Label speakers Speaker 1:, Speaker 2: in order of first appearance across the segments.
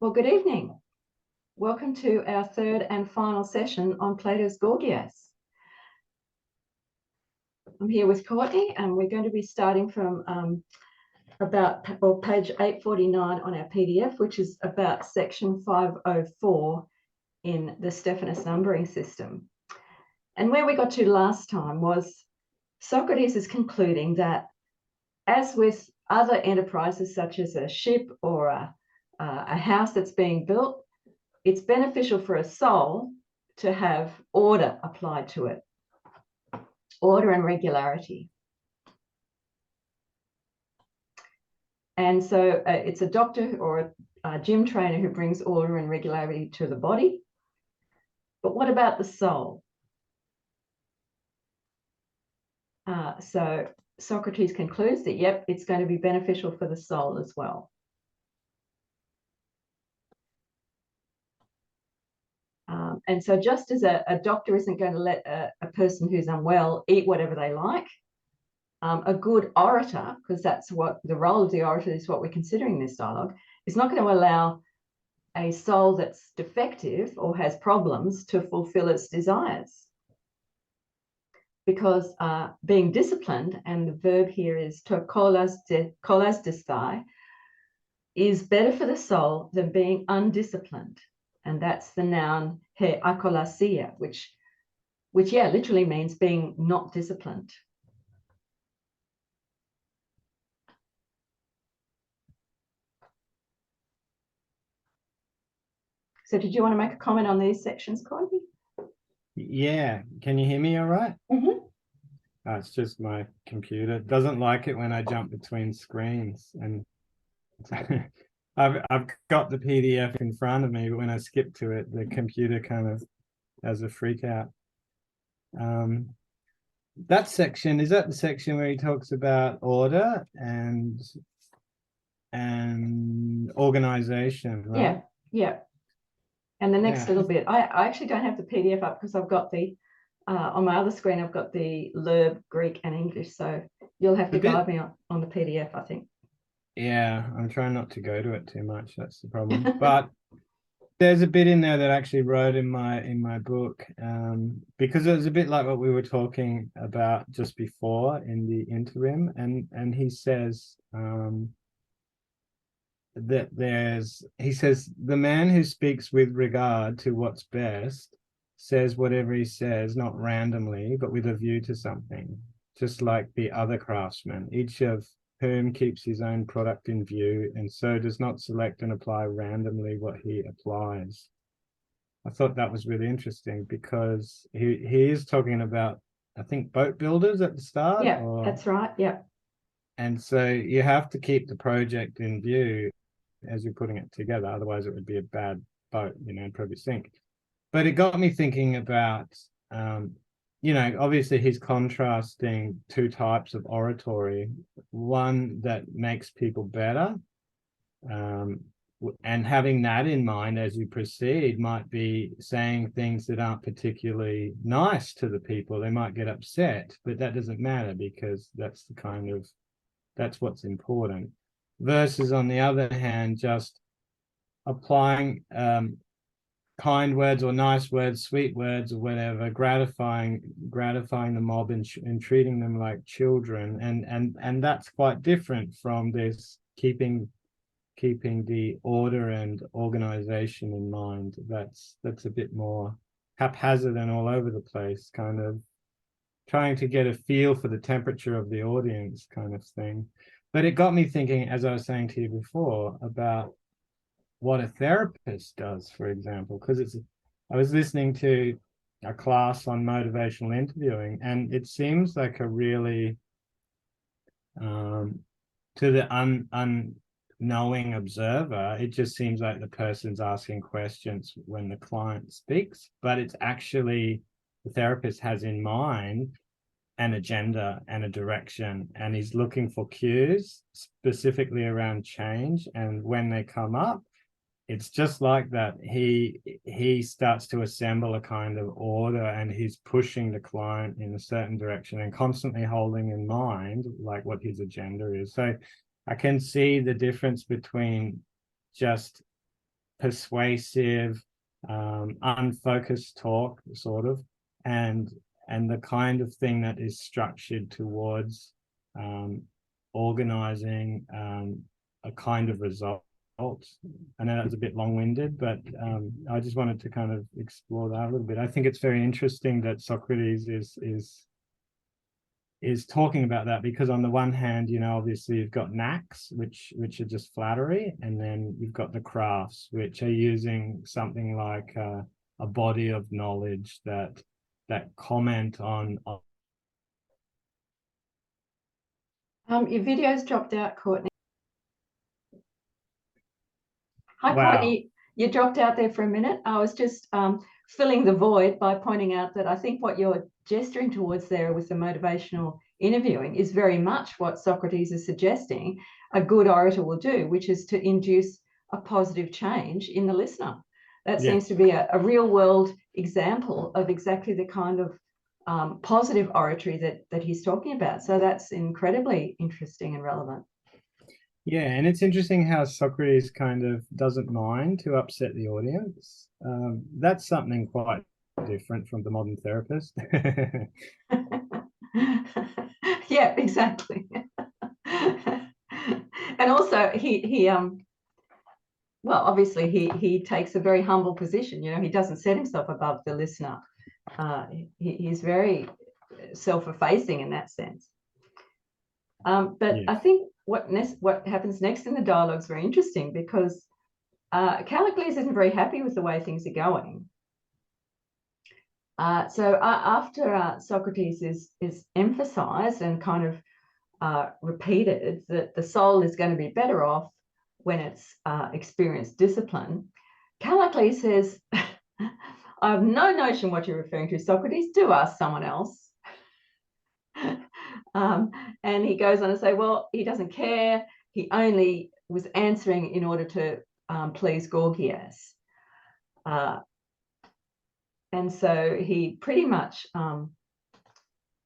Speaker 1: Well, good evening. Welcome to our third and final session on Plato's Gorgias. I'm here with Courtney, and we're going to be starting from page 849 on our PDF, which is about section 504 in the Stephanus numbering system. And where we got to last time was Socrates is concluding that, as with other enterprises such as a ship or a house that's being built, it's beneficial for a soul to have order applied to it, order and regularity. And so it's a doctor or a gym trainer who brings order and regularity to the body. But what about the soul? So Socrates concludes that, yep, it's going to be beneficial for the soul as well. And so just as a doctor isn't going to let a person who's unwell eat whatever they like, a good orator, because that's what the role of the orator is, what we're considering in this dialogue, is not going to allow a soul that's defective or has problems to fulfill its desires. Because being disciplined, and the verb here is to kolastisthai, is better for the soul than being undisciplined. And that's the noun he akolasia, which literally means being not disciplined. So did you want to make a comment on these sections, Courtney?
Speaker 2: Yeah, can you hear me all right?
Speaker 1: Mm-hmm.
Speaker 2: It's just my computer. It doesn't like it when I jump between screens. And I've got the PDF in front of me, but when I skip to it, the computer kind of has a freak out. That section, is that the section where he talks about order and organization, right?
Speaker 1: Yeah. And the next little bit, I actually don't have the PDF up because I've got the, on my other screen, I've got the Lerb, Greek and English. So you'll have to guide me on the PDF, I think. Yeah,
Speaker 2: I'm trying not to go to it too much. That's the problem. But there's a bit in there that I actually wrote in my book, because it was a bit like what we were talking about just before in the interim. And he says, he says, the man who speaks with regard to what's best says whatever he says, not randomly, but with a view to something, just like the other craftsmen, each of whom keeps his own product in view, and so does not select and apply randomly what he applies. I thought that was really interesting because he is talking about, I think, boat builders at the start.
Speaker 1: Yeah, that's right. Yeah.
Speaker 2: And so you have to keep the project in view as you're putting it together, otherwise it would be a bad boat, probably sink. But it got me thinking about, obviously he's contrasting two types of oratory, one that makes people better, and having that in mind as you proceed might be saying things that aren't particularly nice to the people. They might get upset, but that doesn't matter because that's what's important. Versus, on the other hand, just applying kind words or nice words, sweet words or whatever, gratifying the mob and treating them like children. And that's quite different from this keeping the order and organization in mind. That's a bit more haphazard and all over the place, kind of trying to get a feel for the temperature of the audience kind of thing. But it got me thinking, as I was saying to you before, about what a therapist does, for example, because I was listening to a class on motivational interviewing, and it seems like a really, to the unknowing observer, it just seems like the person's asking questions when the client speaks, but it's actually the therapist has in mind an agenda and a direction, and he's looking for cues specifically around change. And when they come up, it's just like that. He starts to assemble a kind of order, and he's pushing the client in a certain direction and constantly holding in mind like what his agenda is. So I can see the difference between just persuasive, unfocused talk, sort of, and the kind of thing that is structured towards organizing a kind of result. I know that was a bit long-winded, but I just wanted to kind of explore that a little bit. I think it's very interesting that Socrates is talking about that, because on the one hand, you know, obviously you've got knacks, which are just flattery, and then you've got the crafts, which are using something like a body of knowledge that comment on.
Speaker 1: Your video's dropped out, Courtney. Hi,
Speaker 2: Wow.
Speaker 1: Courtney. You dropped out there for a minute. I was just filling the void by pointing out that I think what you're gesturing towards there with the motivational interviewing is very much what Socrates is suggesting a good orator will do, which is to induce a positive change in the listener. That seems to be a real world example of exactly the kind of positive oratory that he's talking about. So that's incredibly interesting and relevant.
Speaker 2: Yeah, and it's interesting how Socrates kind of doesn't mind to upset the audience. That's something quite different from the modern therapist.
Speaker 1: Yeah, exactly. And also well, obviously he takes a very humble position. You know, he doesn't set himself above the listener. He's very self-effacing in that sense. But
Speaker 2: Yes.
Speaker 1: I think what happens next in the dialogue is very interesting, because Callicles isn't very happy with the way things are going. So after Socrates is emphasized and kind of repeated that the soul is going to be better off when it's experienced discipline, Callicles says, I have no notion what you're referring to, Socrates. Do ask someone else. And he goes on to say, well, he doesn't care. He only was answering in order to please Gorgias. And so he pretty much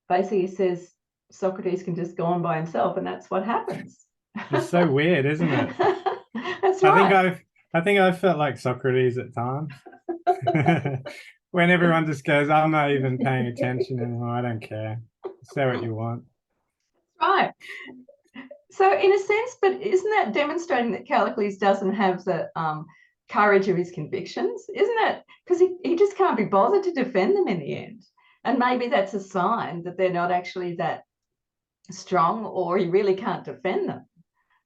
Speaker 1: basically says Socrates can just go on by himself, and that's what happens.
Speaker 2: It's so weird, isn't it?
Speaker 1: That's right.
Speaker 2: I think I've felt like Socrates at times. When everyone just goes, I'm not even paying attention anymore. I don't care. Say what you want.
Speaker 1: Right. So in a sense, but isn't that demonstrating that Callicles doesn't have the courage of his convictions? Isn't that because he just can't be bothered to defend them in the end? And maybe that's a sign that they're not actually that strong, or he really can't defend them,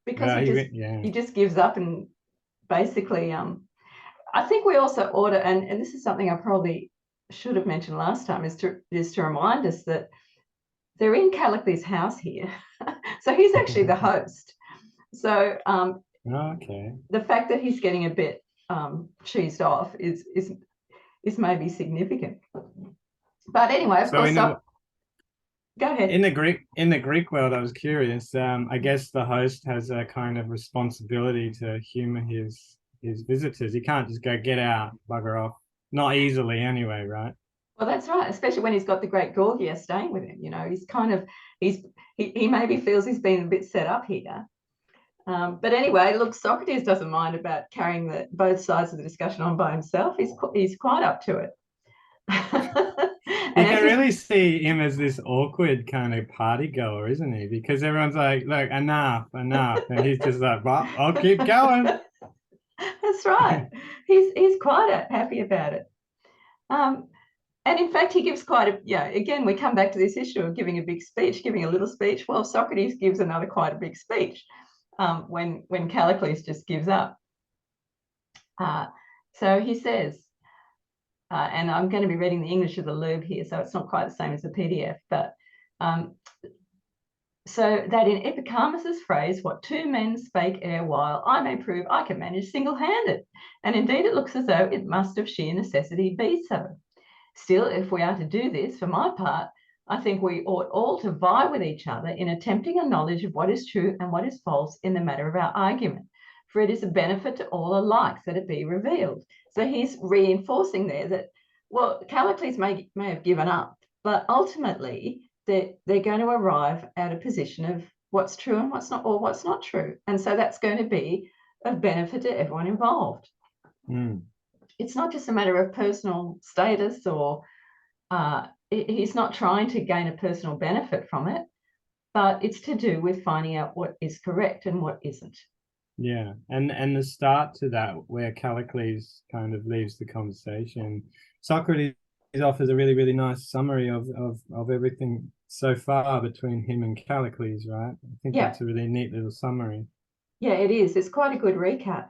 Speaker 1: because he just gives up. And basically I think we also ought to, and this is something I probably should have mentioned last time, is to remind us that they're in Callicles' house here. So he's actually the host. So
Speaker 2: okay.
Speaker 1: The fact that he's getting a bit cheesed off is maybe significant. But anyway, of course, go ahead.
Speaker 2: In the Greek world, I was curious. I guess the host has a kind of responsibility to humor his visitors. He can't just go, get out, bugger off. Not easily anyway, right?
Speaker 1: Well, that's right, especially when he's got the great Gorgias staying with him. You know, he's kind of he maybe feels he's been a bit set up here. But anyway, look, Socrates doesn't mind about carrying both sides of the discussion on by himself. He's quite up to it.
Speaker 2: You can really see him as this awkward kind of party goer, isn't he? Because everyone's like, look, enough. And he's just like, well, I'll keep going.
Speaker 1: That's right. He's quite happy about it. And in fact, he gives quite again, we come back to this issue of giving a big speech, giving a little speech. Well, Socrates gives quite a big speech when Callicles just gives up. So he says, and I'm going to be reading the English of the Louvre here, so it's not quite the same as the PDF, but so that in Epicharmus's phrase, what two men spake erewhile, I may prove I can manage single-handed. And indeed it looks as though it must of sheer necessity be so. Still, if we are to do this, for my part, I think we ought all to vie with each other in attempting a knowledge of what is true and what is false in the matter of our argument. For it is a benefit to all alike that it be revealed. So he's reinforcing there that, well, Callicles may have given up, but ultimately they're going to arrive at a position of what's true and what's not, or what's not true. And so that's going to be of benefit to everyone involved. It's not just a matter of personal status, or he's not trying to gain a personal benefit from it, but it's to do with finding out what is correct and what isn't.
Speaker 2: Yeah, and the start to that, where Callicles kind of leaves the conversation, Socrates offers a really, really nice summary of everything so far between him and Callicles, right? I think that's a really neat little summary.
Speaker 1: Yeah, it is. It's quite a good recap.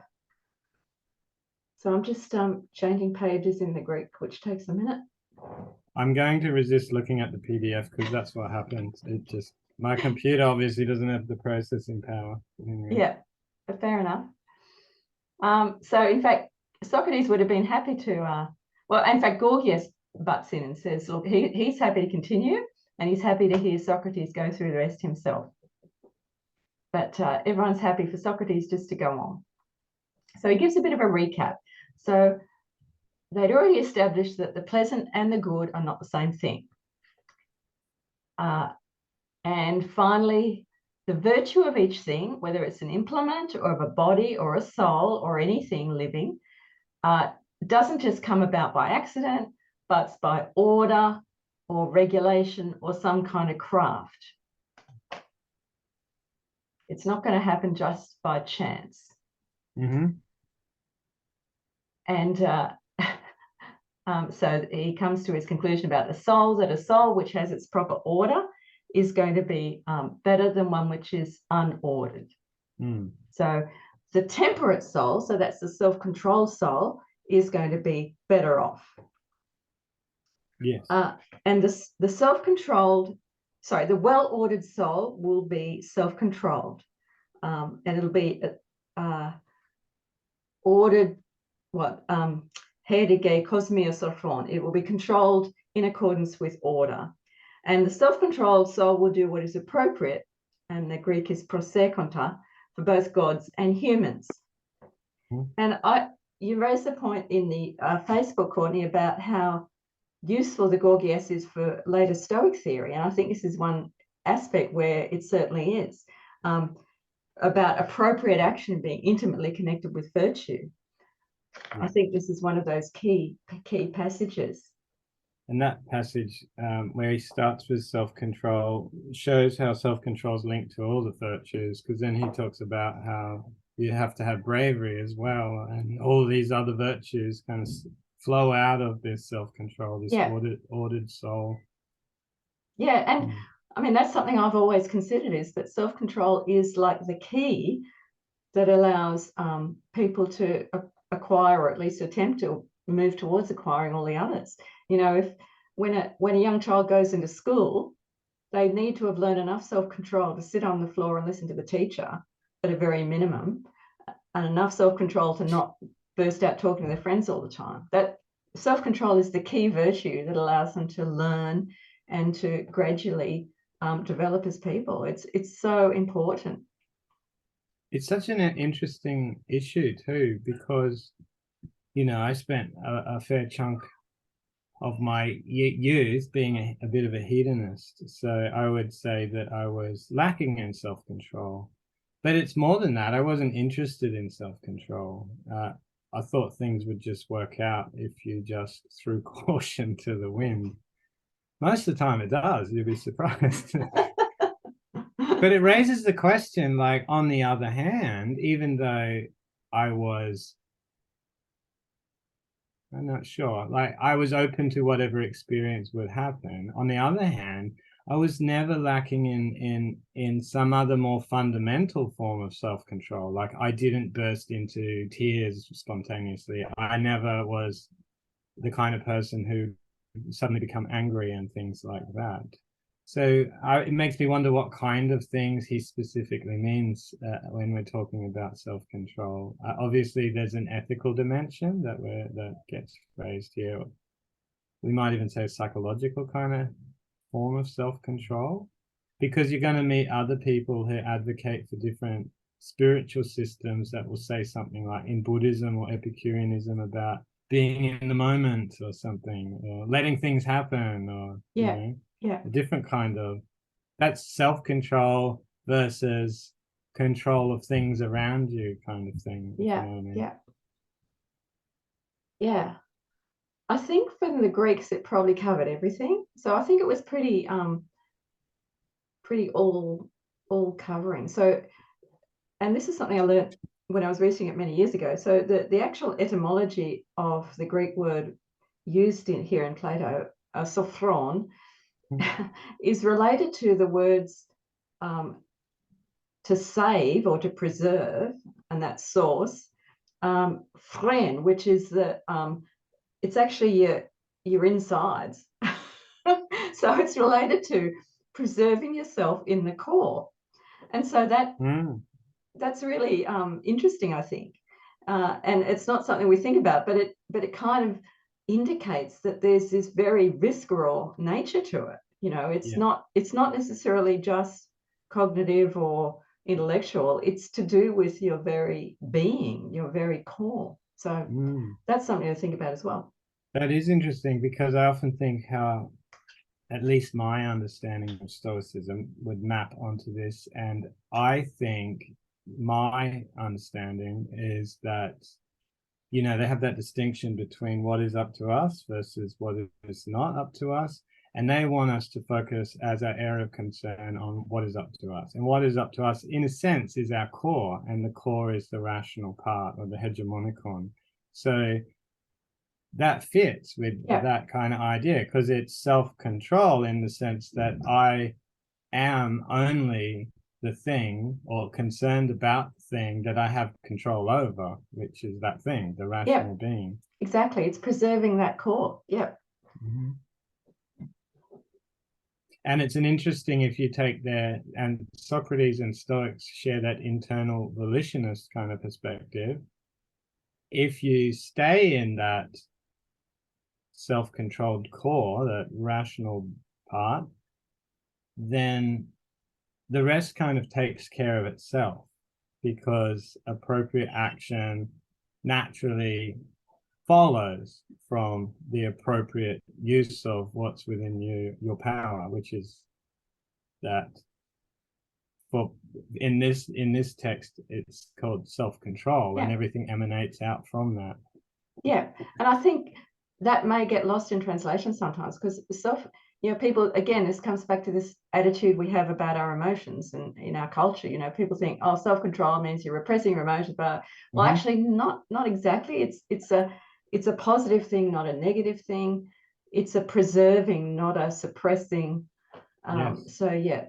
Speaker 1: So I'm just changing pages in the Greek, which takes a minute.
Speaker 2: I'm going to resist looking at the PDF because that's what happens. It just, my computer obviously doesn't have the processing power. Anyway.
Speaker 1: Yeah, but fair enough. So in fact, Socrates would have been happy to, well, in fact, Gorgias butts in and says, look, he's happy to continue, and he's happy to hear Socrates go through the rest himself. But everyone's happy for Socrates just to go on. So he gives a bit of a recap. So they'd already established that the pleasant and the good are not the same thing. And finally, the virtue of each thing, whether it's an implement or of a body or a soul or anything living, doesn't just come about by accident, but by order or regulation or some kind of craft. It's not going to happen just by chance.
Speaker 2: Mm-hmm.
Speaker 1: And so he comes to his conclusion about the soul, that a soul which has its proper order is going to be better than one which is unordered. So the temperate soul, so that's the self-controlled soul, is going to be better off.
Speaker 2: Yes.
Speaker 1: And the self-controlled, sorry, the well-ordered soul will be self-controlled, and it'll be ordered, Herdige Cosmios Orphon. It will be controlled in accordance with order. And the self-controlled soul will do what is appropriate, and the Greek is prosekonta, for both gods and humans. And you raised the point in the Facebook, Courtney, about how useful the Gorgias is for later Stoic theory. And I think this is one aspect where it certainly is, about appropriate action being intimately connected with virtue. Yeah. I think this is one of those key passages.
Speaker 2: And that passage where he starts with self-control shows how self-control is linked to all the virtues, because then he talks about how you have to have bravery as well, and all these other virtues kind of flow out of this self-control, this ordered soul.
Speaker 1: Yeah, and I mean, that's something I've always considered, is that self-control is like the key that allows people to acquire, or at least attempt to move towards acquiring, all the others. You know, when a young child goes into school, they need to have learned enough self-control to sit on the floor and listen to the teacher at a very minimum, and enough self-control to not burst out talking to their friends all the time. That self-control is the key virtue that allows them to learn and to gradually develop as people. It's so important.
Speaker 2: It's such an interesting issue too, because, you know, I spent a fair chunk of my youth being a bit of a hedonist. So I would say that I was lacking in self-control. But it's more than that. I wasn't interested in self-control. I thought things would just work out if you just threw caution to the wind. Most of the time it does, you'd be surprised. But it raises the question, like, on the other hand, even though I'm not sure, like, I was open to whatever experience would happen. On the other hand, I was never lacking in some other more fundamental form of self-control. Like, I didn't burst into tears spontaneously. I never was the kind of person who suddenly become angry and things like that. So it makes me wonder what kind of things he specifically means when we're talking about self-control. Obviously, there's an ethical dimension that gets raised here. We might even say a psychological kind of form of self-control, because you're going to meet other people who advocate for different spiritual systems that will say something like, in Buddhism or Epicureanism, about being in the moment or something, or letting things happen, or a different kind of, that's self-control versus control of things around you kind of thing.
Speaker 1: Yeah,
Speaker 2: you know what I mean?
Speaker 1: yeah. Yeah. I think from the Greeks, it probably covered everything. So I think it was pretty all covering. So, and this is something I learned when I was researching it many years ago. So the actual etymology of the Greek word used here in Plato, sophron, is related to the words to save or to preserve, and that's source. Phren, which is it's actually your insides. So it's related to preserving yourself in the core. And so that's really interesting, I think. And it's not something we think about, but it kind of indicates that there's this very visceral nature to it. You know,
Speaker 2: Yeah.
Speaker 1: it's not necessarily just cognitive or intellectual. It's to do with your very being, your very core. So that's something to think about as well.
Speaker 2: That is interesting because I often think how at least my understanding of Stoicism would map onto this. And I think my understanding is that, you know, they have that distinction between what is up to us versus what is not up to us. And they want us to focus as our area of concern on what is up to us. And what is up to us, in a sense, is our core. And the core is the rational part or the hegemonicon. So that fits with that kind of idea because it's self-control in the sense that I am only the thing or concerned about the thing that I have control over, which is that thing, the rational being.
Speaker 1: Exactly. It's preserving that core. Yep.
Speaker 2: Mm-hmm. And it's an interesting, if you take and Socrates and Stoics share that internal volitionist kind of perspective. If you stay in that self-controlled core, that rational part, then the rest kind of takes care of itself because appropriate action naturally follows from the appropriate use of what's within your power, which is that for in this text it's called self-control, and everything emanates out from that.
Speaker 1: Yeah, and I think that may get lost in translation sometimes because people, again, this comes back to this attitude we have about our emotions and in our culture. You know, people think, oh, self-control means you're repressing your emotions, but well, actually, not exactly. It's a positive thing, not a negative thing. It's a preserving, not a suppressing. So yeah,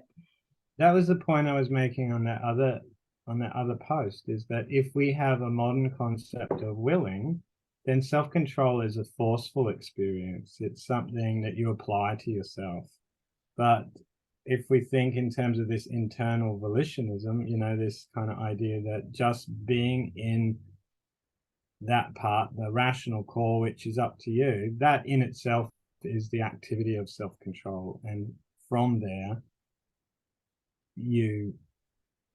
Speaker 2: that was the point I was making on that other post, is that if we have a modern concept of willing, then self-control is a forceful experience. It's something that you apply to yourself. But if we think in terms of this internal volitionism, you know, this kind of idea that just being in that part, the rational core, which is up to you, that in itself is the activity of self-control. And from there,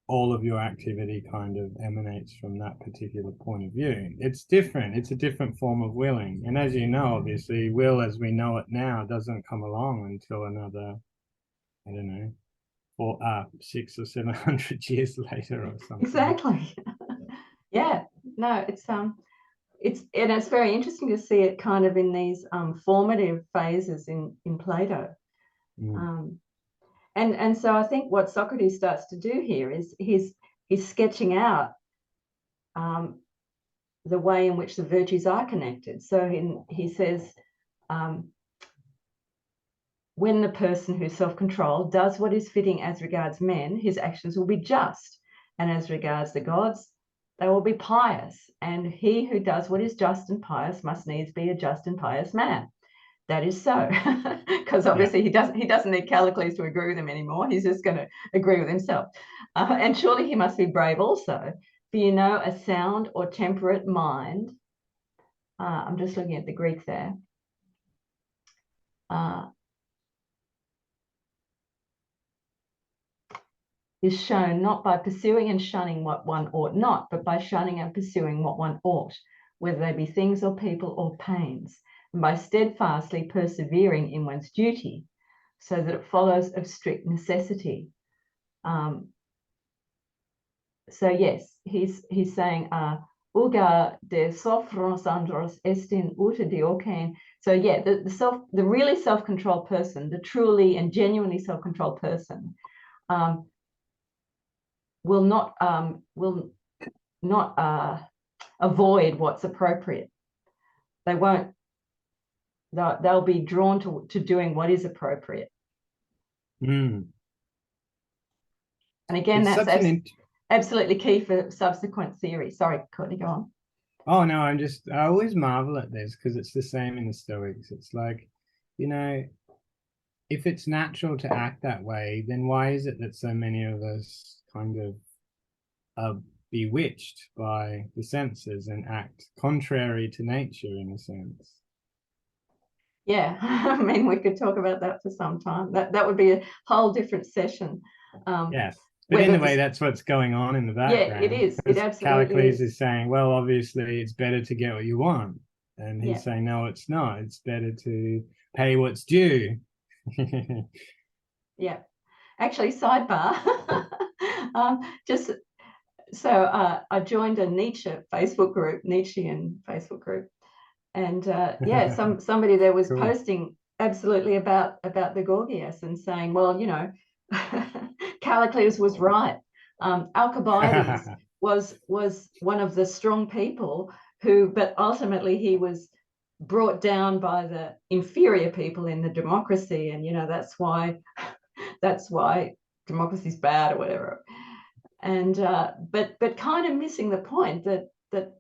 Speaker 2: all of your activity kind of emanates from that particular point of view. It's different. It's a different form of willing. And as you know, obviously, will as we know it now doesn't come along until another, I don't know, 600 or 700 years later or something.
Speaker 1: Exactly. Yeah. No, it's very interesting to see it kind of in these formative phases in Plato. And so I think what Socrates starts to do here is he's sketching out the way in which the virtues are connected. So he says, when the person who's self-controlled does what is fitting as regards men, his actions will be just, and as regards the gods, they will be pious. And he who does what is just and pious must needs be a just and pious man. That is so, because obviously he doesn't need Callicles to agree with him anymore. He's just going to agree with himself. And surely he must be brave also, for you know, a sound or temperate mind. I'm just looking at the Greek there. Is shown not by pursuing and shunning what one ought not, but by shunning and pursuing what one ought, whether they be things or people or pains, and by steadfastly persevering in one's duty, so that it follows of strict necessity. So yes, he's saying uga de sophros andros estin uta diocain. So yeah, the really self-controlled person, the truly and genuinely self-controlled person, will not avoid what's appropriate. They won't. They'll be drawn to doing what is appropriate.
Speaker 2: Mm.
Speaker 1: And again,
Speaker 2: It's
Speaker 1: that's
Speaker 2: such
Speaker 1: absolutely key for subsequent theory. Sorry, Courtney, go on.
Speaker 2: Oh no, I always marvel at this because it's the same in the Stoics. It's like, you know, if it's natural to act that way, then why is it that so many of us kind of are bewitched by the senses and act contrary to nature in a sense?
Speaker 1: Yeah, I mean, we could talk about that for some time. That would be a whole different session.
Speaker 2: Yes. But in a way, that's what's going on in the
Speaker 1: Yeah, it
Speaker 2: background.
Speaker 1: is. It
Speaker 2: Because
Speaker 1: absolutely
Speaker 2: Callicles
Speaker 1: is.
Speaker 2: saying, well, obviously it's better to get what you want. And he's
Speaker 1: Yeah.
Speaker 2: saying, no, it's not. It's better to pay what's due.
Speaker 1: Yeah. Actually, sidebar. Just so I joined a Nietzschean Facebook group, and yeah, somebody there was
Speaker 2: Cool.
Speaker 1: posting absolutely about the Gorgias and saying, well, you know, Callicles was right. Alcibiades was one of the strong people who, but ultimately he was brought down by the inferior people in the democracy, and you know that's why democracy's bad or whatever. And but kind of missing the point that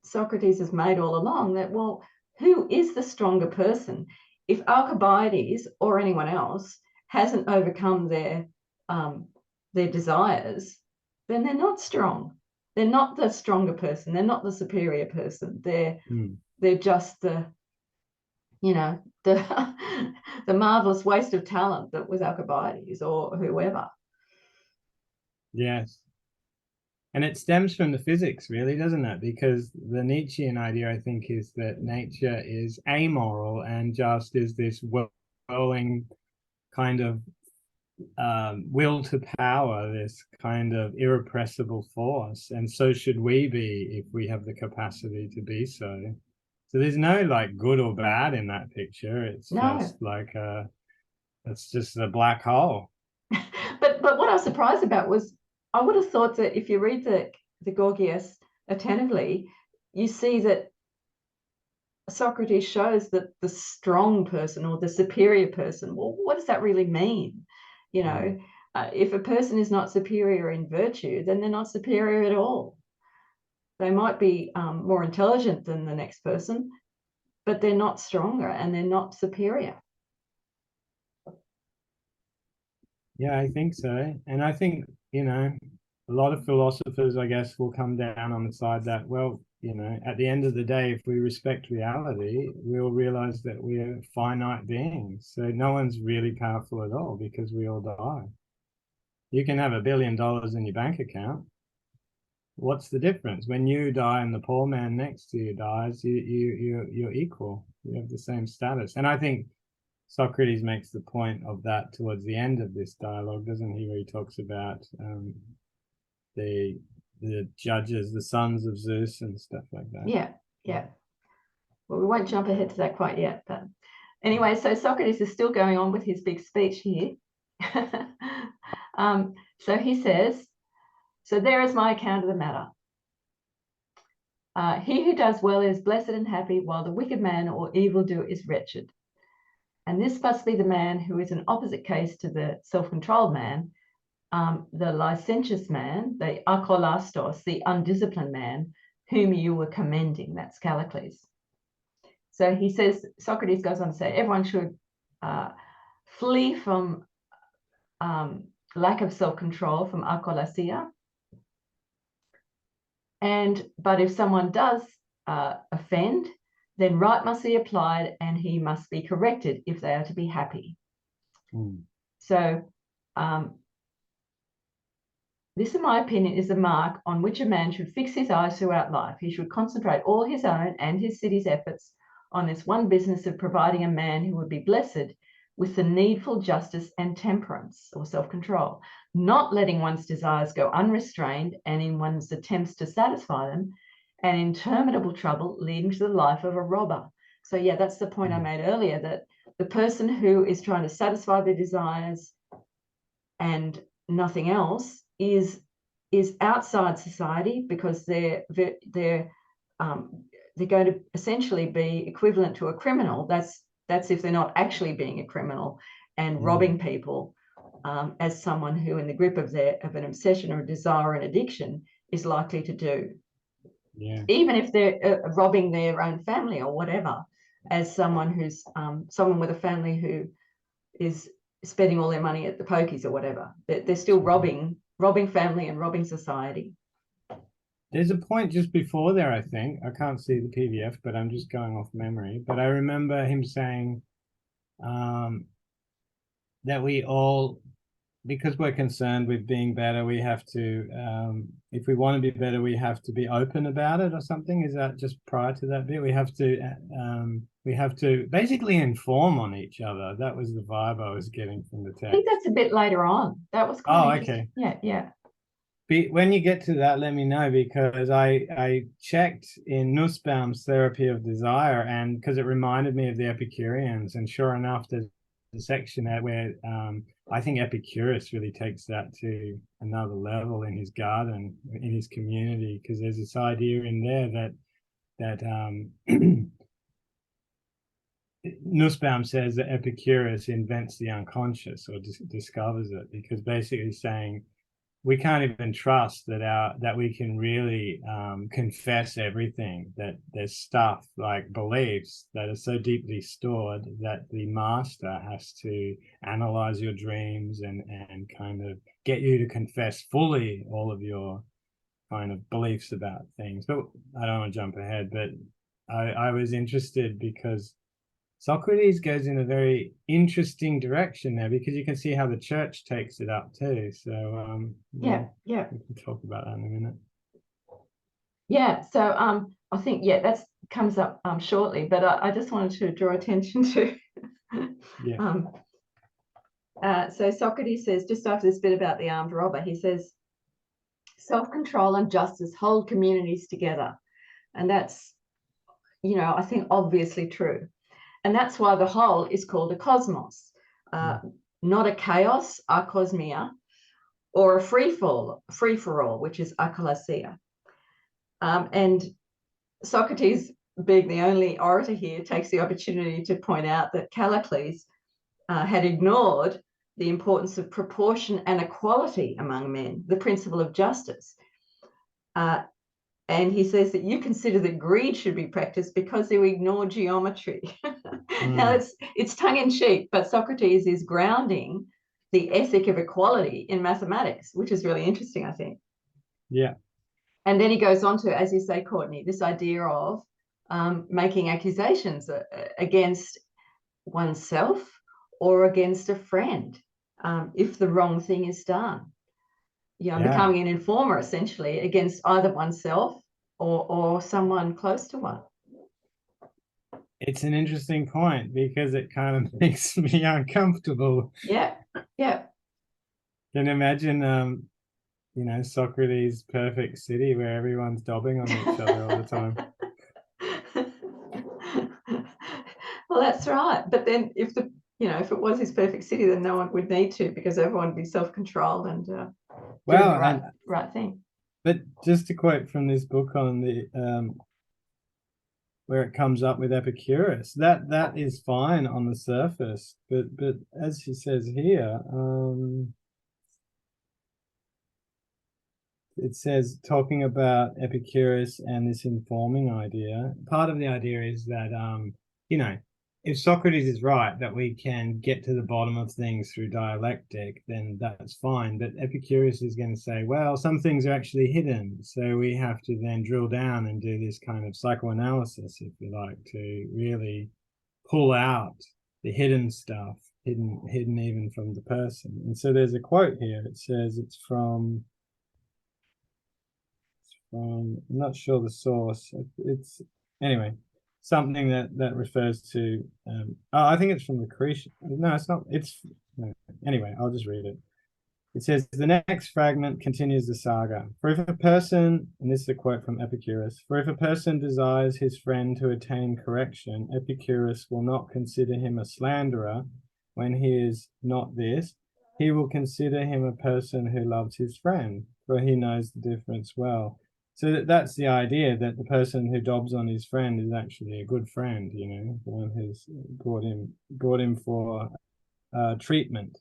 Speaker 1: Socrates has made all along, that well, who is the stronger person? If Alcibiades or anyone else hasn't overcome their desires, then they're not strong. They're not the stronger person. They're not the superior person. They're just the, you know, the marvelous waste of talent that was Alcibiades or whoever.
Speaker 2: Yes. And it stems from the physics, really, doesn't it? Because the Nietzschean idea, I think, is that nature is amoral and just is this whirling kind of will to power, this kind of irrepressible force. And so should we be if we have the capacity to be so. So there's no like good or bad in that picture. It's just like it's just a black hole.
Speaker 1: But what I was surprised about was I would have thought that if you read the Gorgias attentively, you see that Socrates shows that the strong person or the superior person, well, what does that really mean? You know, if a person is not superior in virtue, then they're not superior at all. They might be more intelligent than the next person, but they're not stronger and they're not superior.
Speaker 2: Yeah, I think so. And I think, you know, a lot of philosophers, I guess, will come down on the side that, well, you know, at the end of the day, if we respect reality, we'll realize that we are finite beings. So no one's really powerful at all because we all die. You can have $1 billion in your bank account. What's the difference? When you die and the poor man next to you dies, you're equal. You have the same status. And I think Socrates makes the point of that towards the end of this dialogue, doesn't he? Where he talks about the judges, the sons of Zeus, and stuff like that.
Speaker 1: Yeah, yeah. Well, we won't jump ahead to that quite yet, but anyway, so Socrates is still going on with his big speech here. So he says, so there is my account of the matter. He who does well is blessed and happy, while the wicked man or evildoer is wretched. And this must be the man who is an opposite case to the self-controlled man, the licentious man, the akolastos, the undisciplined man, whom you were commending. That's Callicles. So he says, Socrates goes on to say, everyone should flee from lack of self-control, from akolasia. But if someone does offend, then right must be applied and he must be corrected if they are to be happy. So this, in my opinion, is the mark on which a man should fix his eyes throughout life. He should concentrate all his own and his city's efforts on this one business of providing a man who would be blessed with the needful justice and temperance or self-control, not letting one's desires go unrestrained and in one's attempts to satisfy them, and interminable trouble leading to the life of a robber. So yeah, that's the point I made earlier, that the person who is trying to satisfy their desires and nothing else is outside society, because they're going to essentially be equivalent to a criminal. That's if they're not actually being a criminal and robbing people, as someone who, in the grip of an obsession or a desire or an addiction, is likely to do.
Speaker 2: Yeah.
Speaker 1: Even if they're robbing their own family or whatever, as someone who's someone with a family who is spending all their money at the pokies or whatever, they're still robbing family and robbing society.
Speaker 2: There's a point just before there, I think. I can't see the PDF, but I'm just going off memory. But I remember him saying that we all, because we're concerned with being better, we have to, if we want to be better, we have to be open about it or something. Is that just prior to that bit? We have to basically inform on each other. That was the vibe I was getting from the text.
Speaker 1: I think that's a bit later on. That was quite okay. Yeah.
Speaker 2: When you get to that, let me know, because I checked in Nussbaum's Therapy of Desire, and because it reminded me of the Epicureans, and sure enough, there's a section there where I think Epicurus really takes that to another level in his garden, in his community, because there's this idea in there that Nussbaum says that Epicurus invents the unconscious, or discovers it, because basically saying, we can't even trust that we can really confess everything, that there's stuff like beliefs that are so deeply stored that the master has to analyze your dreams and kind of get you to confess fully all of your kind of beliefs about things. But I don't want to jump ahead, but I was interested because Socrates goes in a very interesting direction there, because you can see how the church takes it up too. So
Speaker 1: yeah,
Speaker 2: we can talk about that in a minute.
Speaker 1: Yeah, so I think that comes up shortly, but I just wanted to draw attention to so Socrates says, just after this bit about the armed robber, he says, self-control and justice hold communities together. And that's, I think obviously true. And that's why the whole is called a cosmos, not a chaos, akosmia, or a free-for-all, which is akalasia. And Socrates, being the only orator here, takes the opportunity to point out that Callicles had ignored the importance of proportion and equality among men, the principle of justice. And he says that you consider that greed should be practiced because you ignore geometry. Now, it's tongue-in-cheek, but Socrates is grounding the ethic of equality in mathematics, which is really interesting, I think.
Speaker 2: Yeah.
Speaker 1: And then he goes on to, as you say, Courtney, this idea of making accusations against oneself or against a friend if the wrong thing is done. Becoming an informer, essentially, against either oneself or someone close to one.
Speaker 2: It's an interesting point, because it kind of makes me uncomfortable.
Speaker 1: Yeah.
Speaker 2: Can imagine Socrates' perfect city where everyone's dobbing on each other all the time.
Speaker 1: Well, that's right. But then if it was his perfect city, then no one would need to, because everyone would be self-controlled and do the right thing.
Speaker 2: But just to quote from this book on the where it comes up with Epicurus, that is fine on the surface, but as he says here, it says, talking about Epicurus and this informing idea, part of the idea is that if Socrates is right, that we can get to the bottom of things through dialectic, then that's fine. But Epicurus is going to say, well, some things are actually hidden. So we have to then drill down and do this kind of psychoanalysis, if you like, to really pull out the hidden stuff, hidden even from the person. And so there's a quote here. It says it's from I'm not sure the source. It's anyway, something that refers to I think it's from Lucretius. No, it's not. Anyway, I'll just read it. It says the next fragment continues the saga. For if a person, and this is a quote from Epicurus, for if a person desires his friend to attain correction, Epicurus will not consider him a slanderer when he is not this. He will consider him a person who loves his friend, for he knows the difference well. So that's the idea, that the person who dobs on his friend is actually a good friend, you know, the one who's brought him for treatment.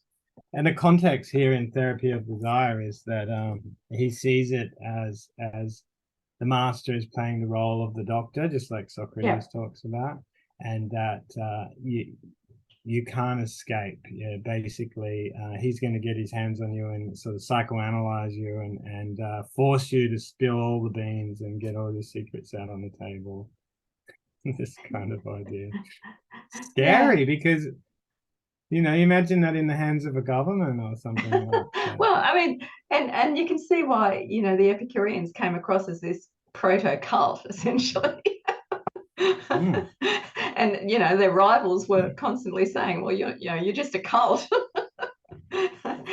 Speaker 2: And the context here in Therapy of Desire is that he sees it as the master is playing the role of the doctor, just like Socrates talks about, and that you can't escape. Yeah, basically, he's going to get his hands on you and sort of psychoanalyze you and force you to spill all the beans and get all your secrets out on the table. This kind of idea. Scary, because you know, imagine that in the hands of a government or something like that.
Speaker 1: Well, I mean, and you can see why, you know, the Epicureans came across as this proto-cult, essentially. And, you know, their rivals were constantly saying, well, you're just a cult.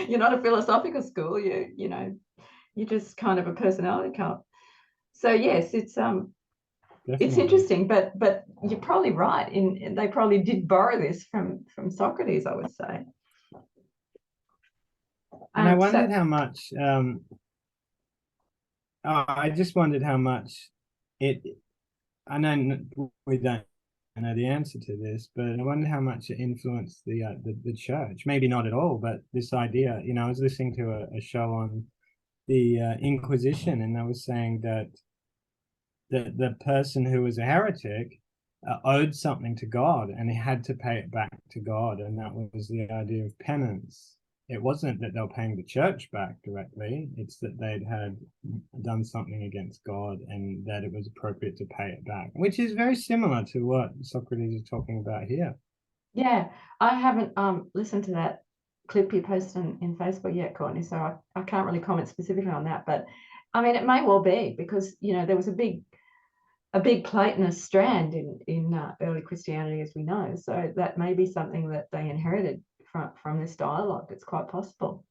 Speaker 1: You're not a philosophical school. You know, you're just kind of a personality cult. So yes, it's interesting, but you're probably right. They probably did borrow this from Socrates, I would say.
Speaker 2: And I wondered how much. I just wondered how much it. I know we don't know the answer to this, but I wonder how much it influenced the church. Maybe not at all, but this idea. You know, I was listening to a show on the Inquisition, and they were saying that the person who was a heretic owed something to God, and he had to pay it back to God, and that was the idea of penance. It wasn't that they were paying the church back directly, it's that they'd had done something against God and that it was appropriate to pay it back, which is very similar to what Socrates is talking about here.
Speaker 1: Yeah, I haven't listened to that clip you posted in Facebook yet, Courtney, so I can't really comment specifically on that, but I mean, it may well be, because, you know, there was a big Platonist strand in early Christianity, as we know, so that may be something that they inherited from this dialogue. It's quite possible.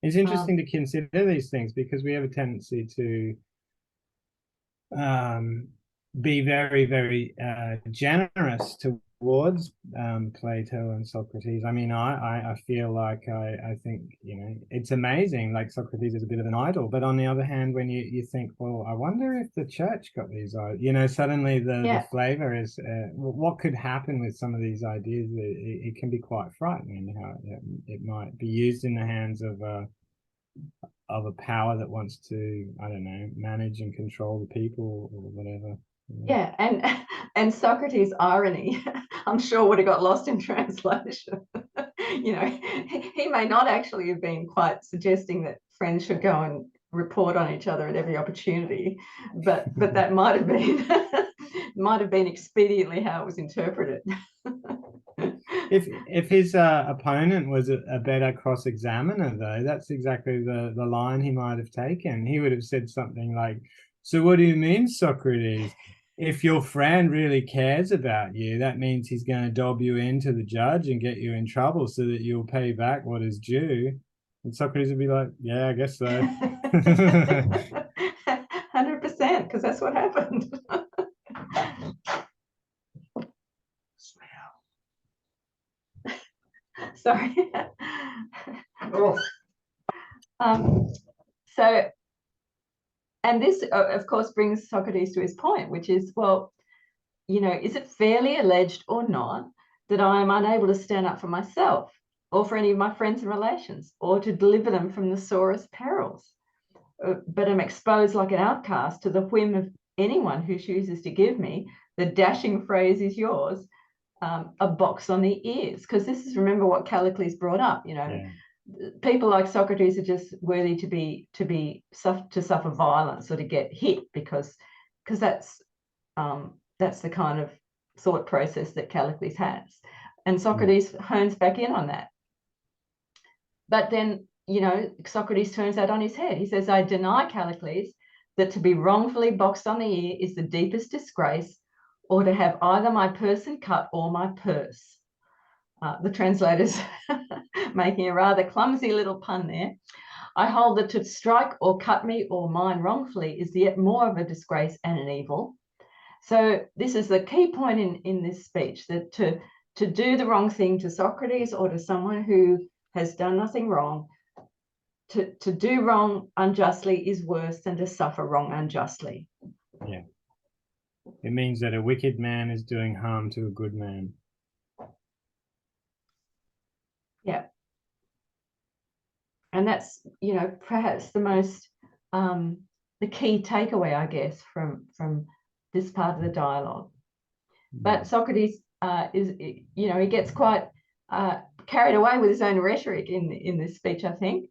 Speaker 2: It's interesting to consider these things, because we have a tendency to be very, very generous towards Plato and Socrates. I mean, I feel like I think, you know, it's amazing, like Socrates is a bit of an idol, but on the other hand, when you think, well, I wonder if the church got these, you know, suddenly the flavor is what could happen with some of these ideas. It can be quite frightening how it might be used in the hands of a power that wants to, I don't know, manage and control the people or whatever.
Speaker 1: Yeah, and Socrates' irony, I'm sure, would have got lost in translation. You know, he may not actually have been quite suggesting that friends should go and report on each other at every opportunity, but that might have been expediently how it was interpreted.
Speaker 2: If his opponent was a better cross-examiner, though, that's exactly the line he might have taken. He would have said something like, so what do you mean, Socrates? If your friend really cares about you, that means he's going to dob you into the judge and get you in trouble so that you'll pay back what is due. And Socrates would be like, yeah, I guess so.
Speaker 1: 100%, because that's what happened. Sorry. So, and this, of course, brings Socrates to his point, which is, well, you know, is it fairly alleged or not that I am unable to stand up for myself or for any of my friends and relations, or to deliver them from the sorest perils, but am exposed like an outcast to the whim of anyone who chooses to give me the dashing phrase is yours, a box on the ears? Because this is, remember what Callicles brought up, you know, people like Socrates are just worthy to suffer violence or to get hit, because that's the kind of thought process that Callicles has, and Socrates hones back in on that. But then, you know, Socrates turns that on his head. He says, I deny, Callicles, that to be wrongfully boxed on the ear is the deepest disgrace, or to have either my person cut or my purse. the translator's making a rather clumsy little pun there. I hold that to strike or cut me or mine wrongfully is yet more of a disgrace and an evil. So this is the key point in this speech, that to do the wrong thing to Socrates or to someone who has done nothing wrong, to do wrong unjustly is worse than to suffer wrong unjustly.
Speaker 2: Yeah. It means that a wicked man is doing harm to a good man.
Speaker 1: Yeah. And that's, you know, perhaps the most, the key takeaway, I guess, from this part of the dialogue. But Socrates is, you know, he gets quite carried away with his own rhetoric in this speech, I think.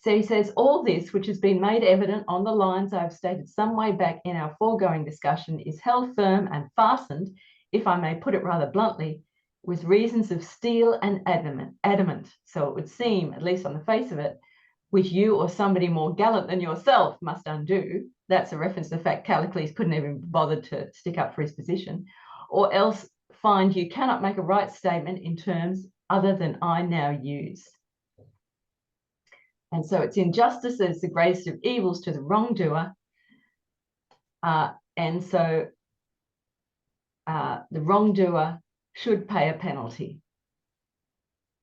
Speaker 1: So he says, all this, which has been made evident on the lines I have stated some way back in our foregoing discussion, is held firm and fastened, if I may put it rather bluntly, with reasons of steel and adamant. So it would seem, at least on the face of it, which you or somebody more gallant than yourself must undo. That's a reference to the fact Callicles couldn't even bother to stick up for his position, or else find you cannot make a right statement in terms other than I now use. And so it's injustice that is the greatest of evils to the wrongdoer. And so the wrongdoer should pay a penalty.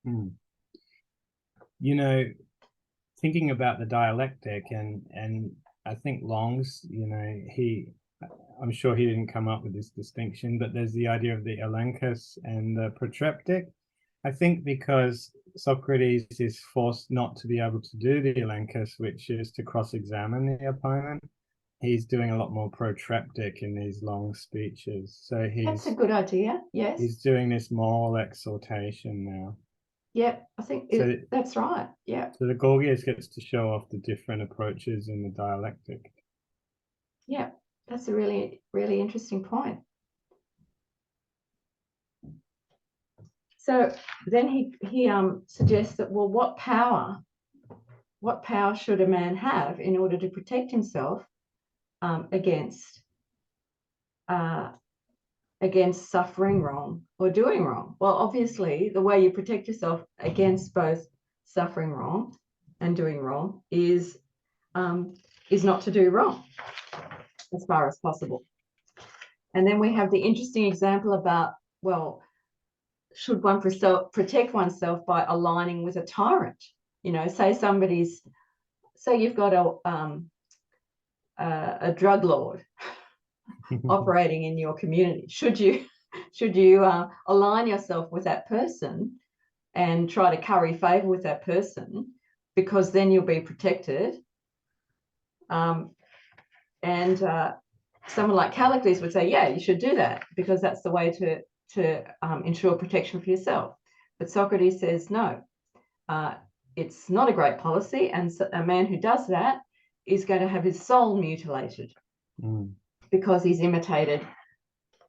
Speaker 2: You know, thinking about the dialectic, and I think Long's, you know, I'm sure he didn't come up with this distinction, but there's the idea of the elenchus and the protreptic. I think because Socrates is forced not to be able to do the elenchus, which is to cross-examine the opponent, he's doing a lot more protreptic in these long speeches. So
Speaker 1: that's a good idea. Yes,
Speaker 2: he's doing this moral exhortation now.
Speaker 1: Yeah, I think that's right. Yeah.
Speaker 2: So the Gorgias gets to show off the different approaches in the dialectic.
Speaker 1: Yeah, that's a really, really interesting point. So then he suggests that, well, what power should a man have in order to protect himself against suffering wrong or doing wrong? Well, obviously, the way you protect yourself against both suffering wrong and doing wrong is not to do wrong as far as possible. And then we have the interesting example about, well, should one protect oneself by aligning with a tyrant? You know, say you've got a drug lord operating in your community. Should you align yourself with that person and try to curry favor with that person, because then you'll be protected? Someone like Callicles would say, yeah, you should do that, because that's the way to ensure protection for yourself. But Socrates says, no, it's not a great policy, and so a man who does that is going to have his soul mutilated because he's imitated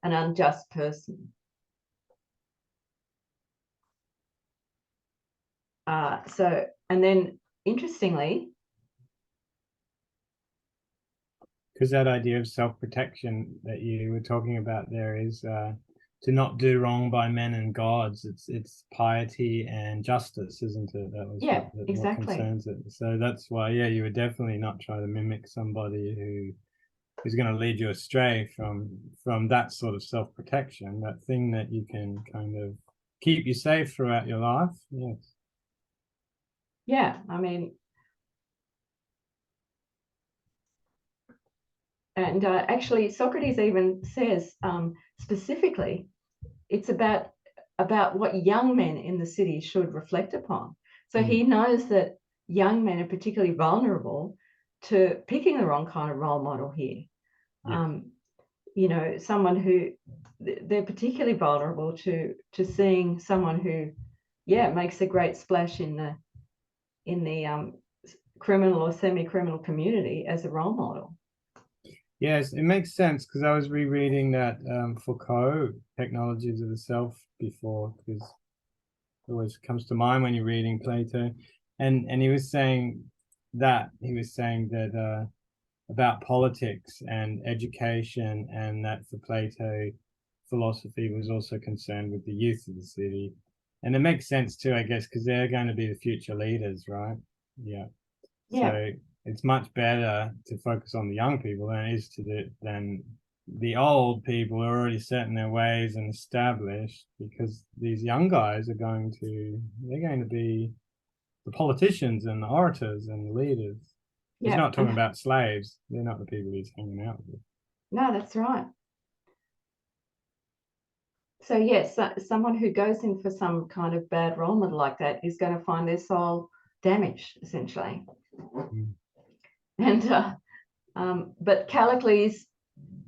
Speaker 1: an unjust person. And then interestingly,
Speaker 2: because that idea of self-protection that you were talking about there is to not do wrong by men and gods. It's piety and justice, isn't it? That was
Speaker 1: exactly
Speaker 2: what concerns it. So that's why, you would definitely not try to mimic somebody who's going to lead you astray from that sort of self-protection, that thing that you can kind of keep you safe throughout your life. Yes.
Speaker 1: Yeah, I mean, and actually Socrates even says specifically it's about what young men in the city should reflect upon. So he knows that young men are particularly vulnerable to picking the wrong kind of role model here. You know, someone who they're particularly vulnerable to seeing someone who makes a great splash in the criminal or semi-criminal community as a role model.
Speaker 2: Yes, it makes sense, because I was rereading that Foucault, Technologies of the Self, before, because it always comes to mind when you're reading Plato, and he was saying that about politics and education, and that for Plato, philosophy was also concerned with the youth of the city. And it makes sense too, I guess, because they're going to be the future leaders, right? Yeah. So it's much better to focus on the young people than the old people who are already set in their ways and established, because these young guys they're going to be the politicians and the orators and the leaders. He's not talking about slaves. They're not the people he's hanging out with.
Speaker 1: No, that's right. So yes, someone who goes in for some kind of bad role model like that is going to find their soul damaged, essentially. And but Callicles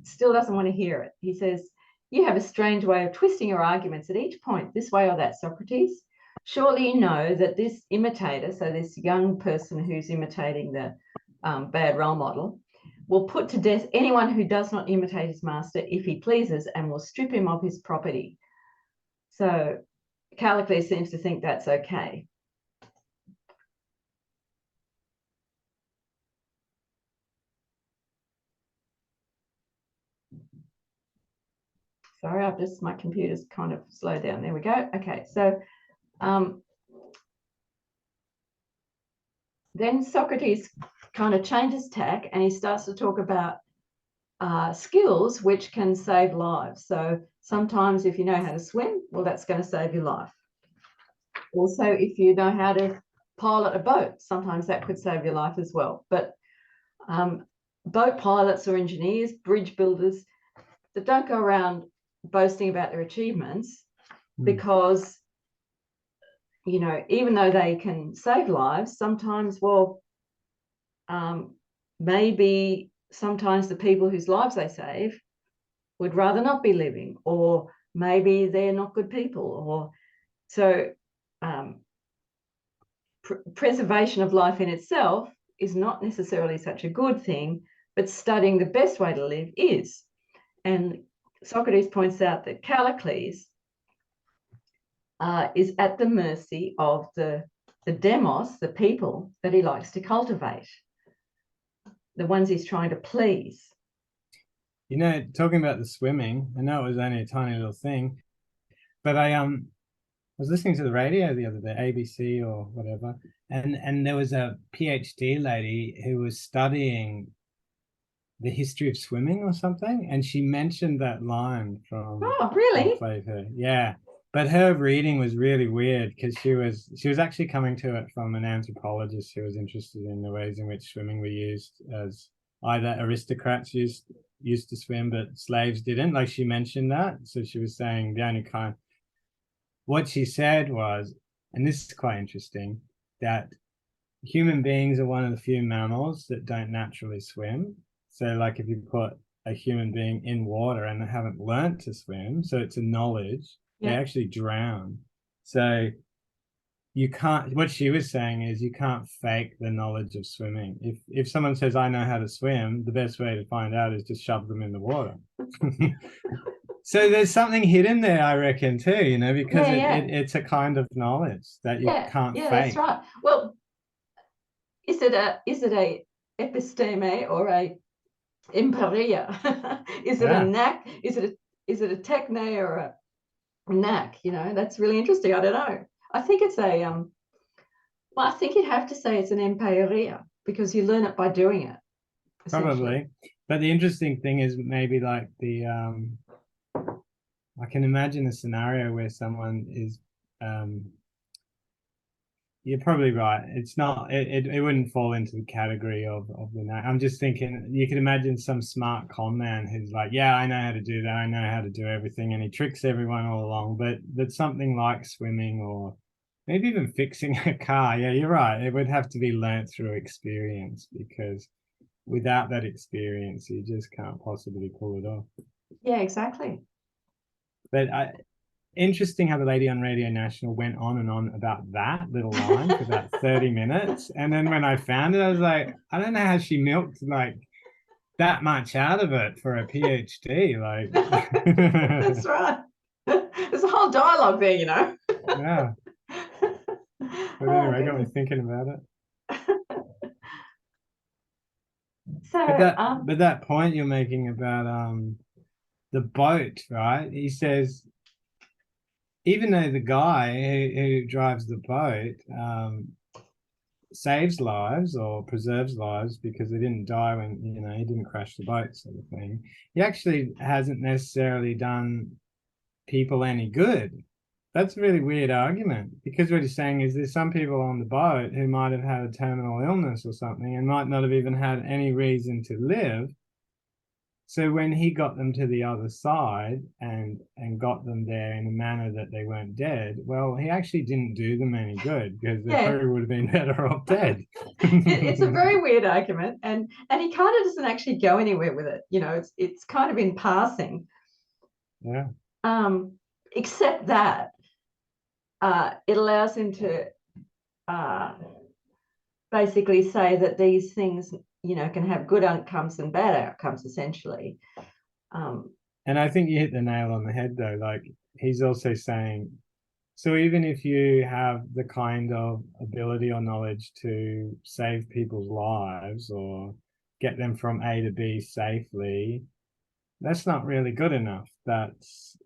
Speaker 1: still doesn't want to hear it. He says, "You have a strange way of twisting your arguments at each point, this way or that, Socrates. Surely you know that this imitator, so this young person who's imitating the bad role model, will put to death anyone who does not imitate his master if he pleases, and will strip him of his property." So Callicles seems to think that's okay. Sorry, my computer's kind of slowed down. There we go. Okay, so then Socrates kind of changes tack and he starts to talk about skills which can save lives. So sometimes if you know how to swim, well, that's going to save your life. Also, if you know how to pilot a boat, sometimes that could save your life as well. But boat pilots or engineers, bridge builders, that don't go around boasting about their achievements because, you know, even though they can save lives, sometimes, well, maybe sometimes the people whose lives they save would rather not be living, or maybe they're not good people, or so preservation of life in itself is not necessarily such a good thing, but studying the best way to live is. And Socrates points out that Callicles is at the mercy of the demos, the people that he likes to cultivate, the ones he's trying to please.
Speaker 2: You know, talking about the swimming, I know it was only a tiny little thing, but I was listening to the radio the other day, ABC or whatever, and there was a PhD lady who was studying the history of swimming or something, and she mentioned that line from Plato. Yeah, but her reading was really weird because she was actually coming to it from an anthropologist who was interested in the ways in which swimming were used, as either aristocrats used to swim but slaves didn't. Like, she mentioned that, so she was saying the only kind. What she said was, and this is quite interesting, that human beings are one of the few mammals that don't naturally swim. So like if you put a human being in water and they haven't learned to swim, so it's a knowledge, they actually drown. So you can't, what she was saying is you can't fake the knowledge of swimming. If someone says, I know how to swim, the best way to find out is just shove them in the water. So there's something hidden there, I reckon, too, you know, because it's a kind of knowledge that you can't fake.
Speaker 1: That's right. Well, is it a episteme or a empiria? Is it a knack? Is it a techne or a knack? You know, that's really interesting. I don't know. I think it's a well, I think you'd have to say it's an empiria because you learn it by doing it.
Speaker 2: Probably. But the interesting thing is maybe like I can imagine a scenario where someone is you're probably right. It's not, it wouldn't fall into the category of the knack. I'm just thinking you could imagine some smart con man who's like, yeah, I know how to do that. I know how to do everything. And he tricks everyone all along. But something like swimming or maybe even fixing a car. Yeah, you're right. It would have to be learnt through experience, because without that experience, you just can't possibly pull it off.
Speaker 1: Yeah, exactly.
Speaker 2: But interesting how the lady on Radio National went on and on about that little line for about 30 minutes. And then when I found it, I was like, I don't know how she milked like that much out of it for a PhD. Like,
Speaker 1: that's right. There's a whole dialogue there, you know.
Speaker 2: Yeah. But anyway, got me thinking about it.
Speaker 1: So,
Speaker 2: but that point you're making about the boat, right? He says, even though the guy who drives the boat saves lives or preserves lives because they didn't die when, you know, he didn't crash the boat, sort of thing, he actually hasn't necessarily done people any good. That's a really weird argument, because what he's saying is there's some people on the boat who might have had a terminal illness or something and might not have even had any reason to live. So when he got them to the other side and got them there in a manner that they weren't dead, well, he actually didn't do them any good, because they probably would have been better off dead.
Speaker 1: It's a very weird argument, and he kind of doesn't actually go anywhere with it. You know, it's kind of in passing.
Speaker 2: Yeah.
Speaker 1: Except that it allows him to basically say that these things, you know, can have good outcomes and bad outcomes, essentially.
Speaker 2: And I think you hit the nail on the head, though. Like, he's also saying, so even if you have the kind of ability or knowledge to save people's lives or get them from A to B safely, that's not really good enough. That's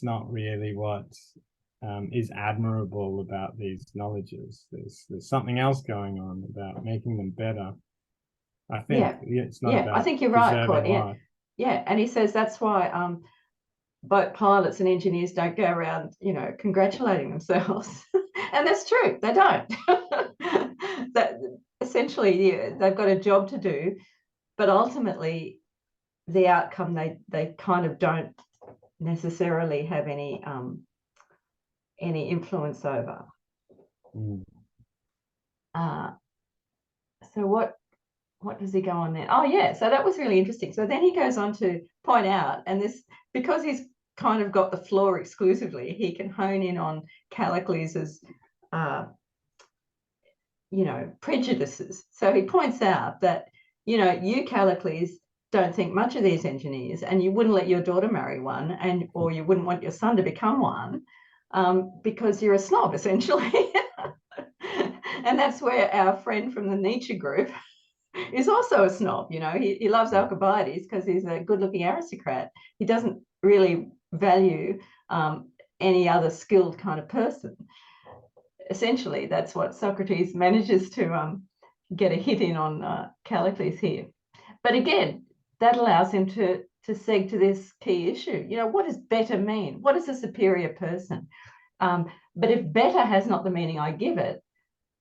Speaker 2: not really what is admirable about these knowledges. There's something else going on about making them better. I think it's not about
Speaker 1: I think you're right,
Speaker 2: preserving
Speaker 1: Courtney.
Speaker 2: life.
Speaker 1: Yeah, and he says that's why boat pilots and engineers don't go around, you know, congratulating themselves. And that's true, they don't. That essentially, yeah, they've got a job to do, but ultimately the outcome they kind of don't necessarily have any influence over. So what does he go on there? Oh yeah, so that was really interesting. So then he goes on to point out, and this, because he's kind of got the floor exclusively, he can hone in on Callicles's you know, prejudices. So he points out that, you know, you, Callicles, don't think much of these engineers, and you wouldn't let your daughter marry one, and or you wouldn't want your son to become one, because you're a snob, essentially. And that's where our friend from the Nietzsche group is also a snob. You know, he loves Alcibiades because he's a good-looking aristocrat. He doesn't really value any other skilled kind of person. Essentially, that's what Socrates manages to get a hit in on Callicles here. But again, that allows him to seg to this key issue. You know, what does better mean? What is a superior person? But if better has not the meaning I give it,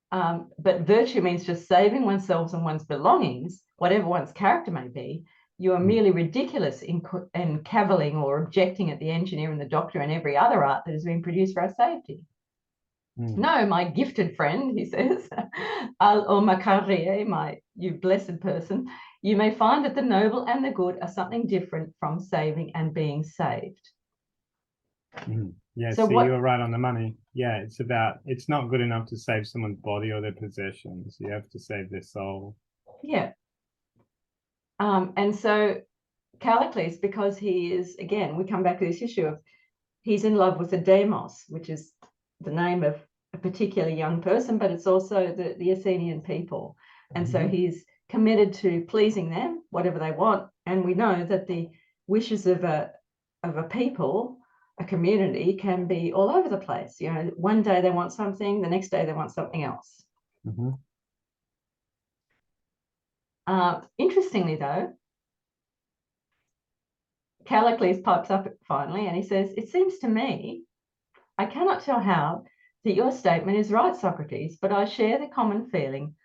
Speaker 1: but virtue means just saving oneself and one's belongings, whatever one's character may be, you are merely ridiculous in cavilling or objecting at the engineer and the doctor and every other art that has been produced for our safety. No, my gifted friend, he says, or Macarie, you blessed person, you may find that the noble and the good are something different from saving and being saved.
Speaker 2: Yeah, so you were right on the money. Yeah, it's not good enough to save someone's body or their possessions. You have to save their soul.
Speaker 1: Yeah. And so Callicles, because he is, again, we come back to this issue of he's in love with the demos, which is the name of a particular young person, but it's also the Athenian people. And so he's committed to pleasing them, whatever they want. And we know that the wishes of a people, a community, can be all over the place. You know, one day they want something, the next day they want something else. Interestingly, though, Callicles pipes up finally and he says, "It seems to me, I cannot tell how, that your statement is right, Socrates, but I share the common feeling.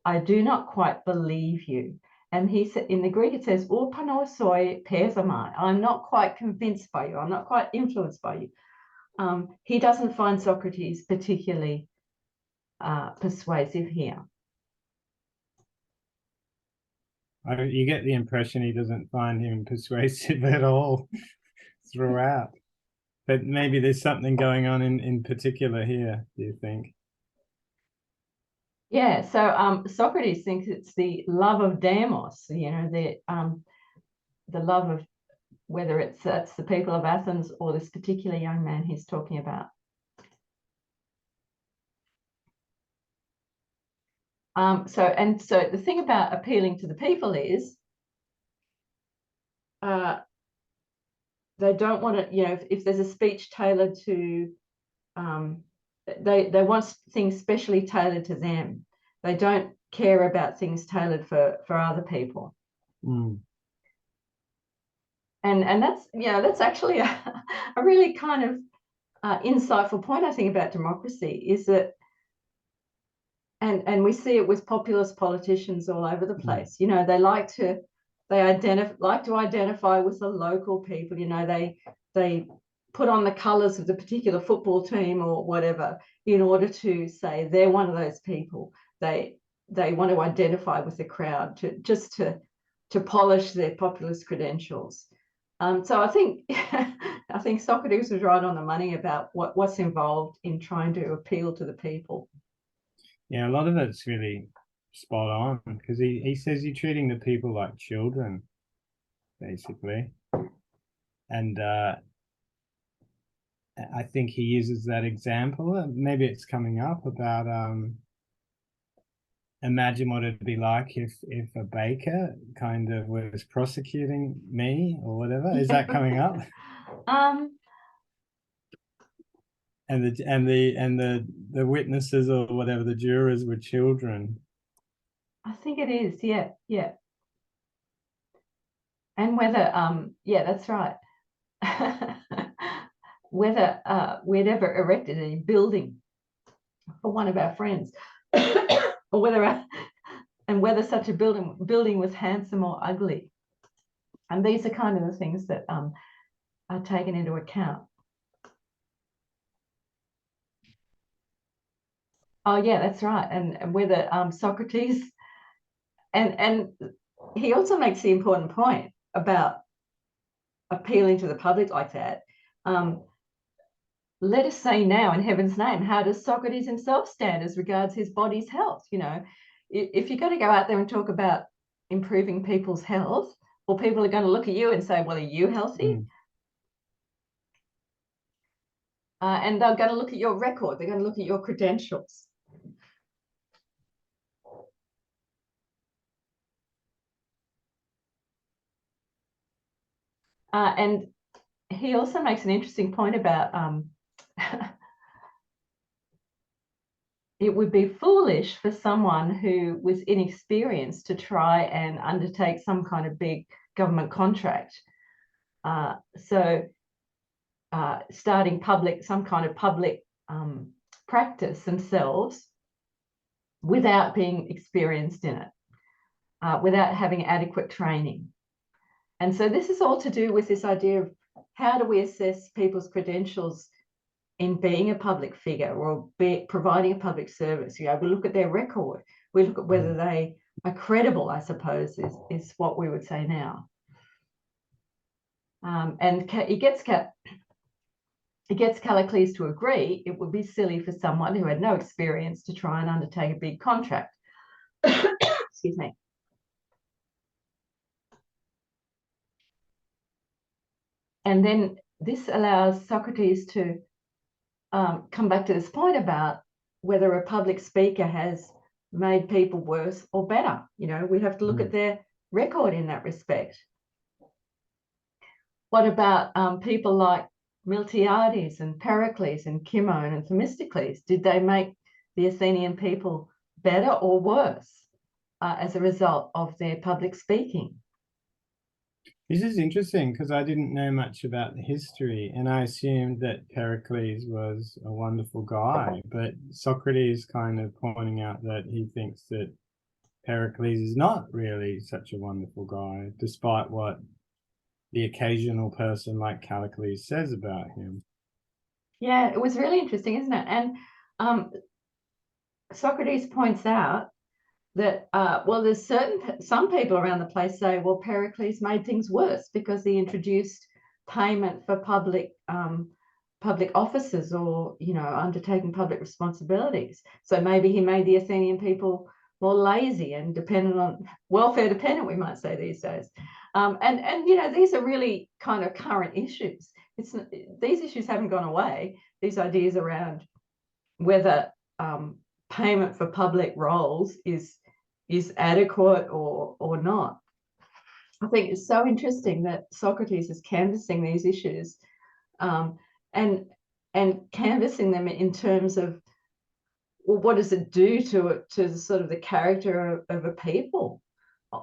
Speaker 1: I do not quite believe you." And he said, in the Greek, it says, "Opanosoi pesamai." I'm not quite convinced by you. I'm not quite influenced by you. He doesn't find Socrates particularly persuasive here.
Speaker 2: You get the impression he doesn't find him persuasive at all throughout. But maybe there's something going on in particular here, do you think?
Speaker 1: Yeah, so Socrates thinks it's the love of demos, you know, the love of, whether that's the people of Athens or this particular young man he's talking about. So the thing about appealing to the people is they don't want it, if there's a speech tailored to, they want things specially tailored to them. They don't care about things tailored for other people. And that's actually a really kind of insightful point, I think, about democracy, is that, and we see it with populist politicians all over the place. They like to identify with the local people. They put on the colors of the particular football team or whatever in order to say they're one of those people. They want to identify with the crowd to polish their populist credentials. So I think Socrates was right on the money about what's involved in trying to appeal to the people.
Speaker 2: Yeah, a lot of it's really spot on, because he says you're treating the people like children, basically. And I think he uses that example, maybe it's coming up, about imagine what it'd be like if a baker kind of was prosecuting me or whatever. Is that coming up? And the witnesses or whatever, the jurors, were children.
Speaker 1: I think it is, yeah. And whether that's right. Whether we'd ever erected a building for one of our friends, or whether such a building was handsome or ugly. And these are kind of the things that are taken into account. Oh yeah, that's right. And whether Socrates, and he also makes the important point about appealing to the public like that. Let us say now, in heaven's name, how does Socrates himself stand as regards his body's health? If you're going to go out there and talk about improving people's health, well, people are going to look at you and say, well, are you healthy? And they're going to look at your record. They're going to look at your credentials. And he also makes an interesting point about it would be foolish for someone who was inexperienced to try and undertake some kind of big government contract. Starting some kind of public practice themselves without being experienced in it, without having adequate training. And so this is all to do with this idea of how do we assess people's credentials in being a public figure or providing a public service. We look at their record. We look at whether they are credible, I suppose, is what we would say now. And it gets Callicles to agree it would be silly for someone who had no experience to try and undertake a big contract. Excuse me. And then this allows Socrates to come back to this point about whether a public speaker has made people worse or better. We have to look at their record in that respect. What about people like Miltiades and Pericles and Cimon and Themistocles? Did they make the Athenian people better or worse as a result of their public speaking?
Speaker 2: This is interesting because I didn't know much about the history, and I assumed that Pericles was a wonderful guy, but Socrates kind of pointing out that he thinks that Pericles is not really such a wonderful guy, despite what the occasional person like Callicles says about him.
Speaker 1: Yeah, it was really interesting, isn't it? And Socrates points out that, there's some people around the place say, well, Pericles made things worse because he introduced payment for public offices or, undertaking public responsibilities. So maybe he made the Athenian people more lazy and welfare dependent, we might say these days. And these are really kind of current issues. These issues haven't gone away. These ideas around whether payment for public roles is adequate or not. I think it's so interesting that Socrates is canvassing these issues, um, and canvassing them in terms of, well, what does it do to sort of the character of a people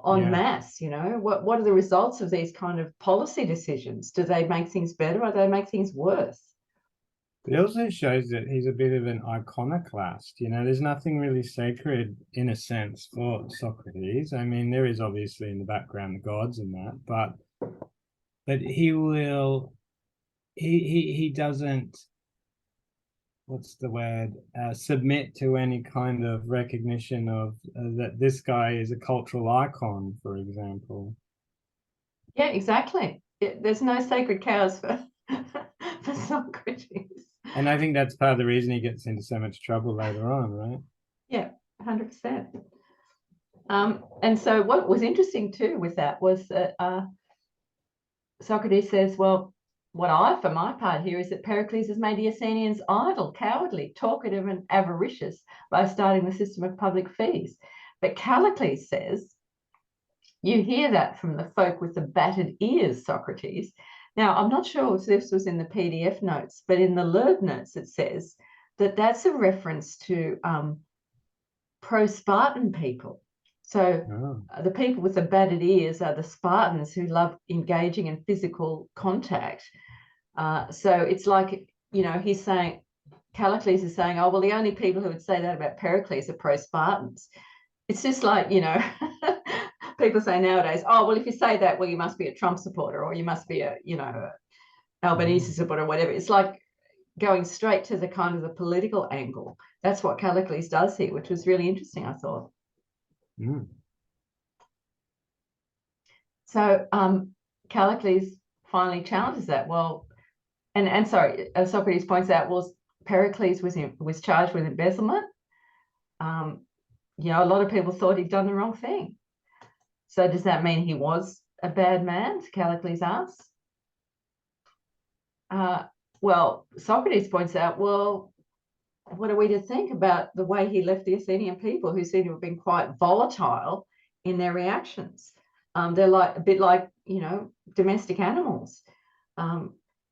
Speaker 1: en
Speaker 2: Yeah.
Speaker 1: masse? You know, what are the results of these kind of policy decisions? Do they make things better or do they make things worse?
Speaker 2: It also shows that he's a bit of an iconoclast. You know, there's nothing really sacred in a sense for Socrates. I mean, there is obviously in the background the gods and that, but he doesn't, what's the word, submit to any kind of recognition of that this guy is a cultural icon, for example.
Speaker 1: Yeah, exactly. There's no sacred cows for for Socrates.
Speaker 2: And I think that's part of the reason he gets into so much trouble later on, right?
Speaker 1: Yeah, 100%. And so what was interesting too with that was that Socrates says, well, what I, for my part, hear is that Pericles has made the Athenians idle, cowardly, talkative, and avaricious by starting the system of public fees. But Callicles says, you hear that from the folk with the battered ears, Socrates. Now, I'm not sure if this was in the PDF notes, but in the Lerd notes, it says that that's a reference to pro-Spartan people. So the people with the battered ears are the Spartans who love engaging in physical contact. So it's like, you know, he's saying, Callicles is saying, oh, well, the only people who would say that about Pericles are pro-Spartans. It's just like, you know, people say nowadays, oh, well, if you say that, well, you must be a Trump supporter or you must be a, you know, Albanese supporter or whatever. It's like going straight to the kind of the political angle. That's what Callicles does here, which was really interesting, I thought. So Callicles finally challenges that. Well, and sorry, Socrates points out, well, Pericles was charged with embezzlement. You know, a lot of people thought he'd done the wrong thing. So does that mean he was a bad man? Callicles asks. Well, Socrates points out, well, what are we to think about the way he left the Athenian people, who seem to have been quite volatile in their reactions? They're like a bit like, you know, domestic animals.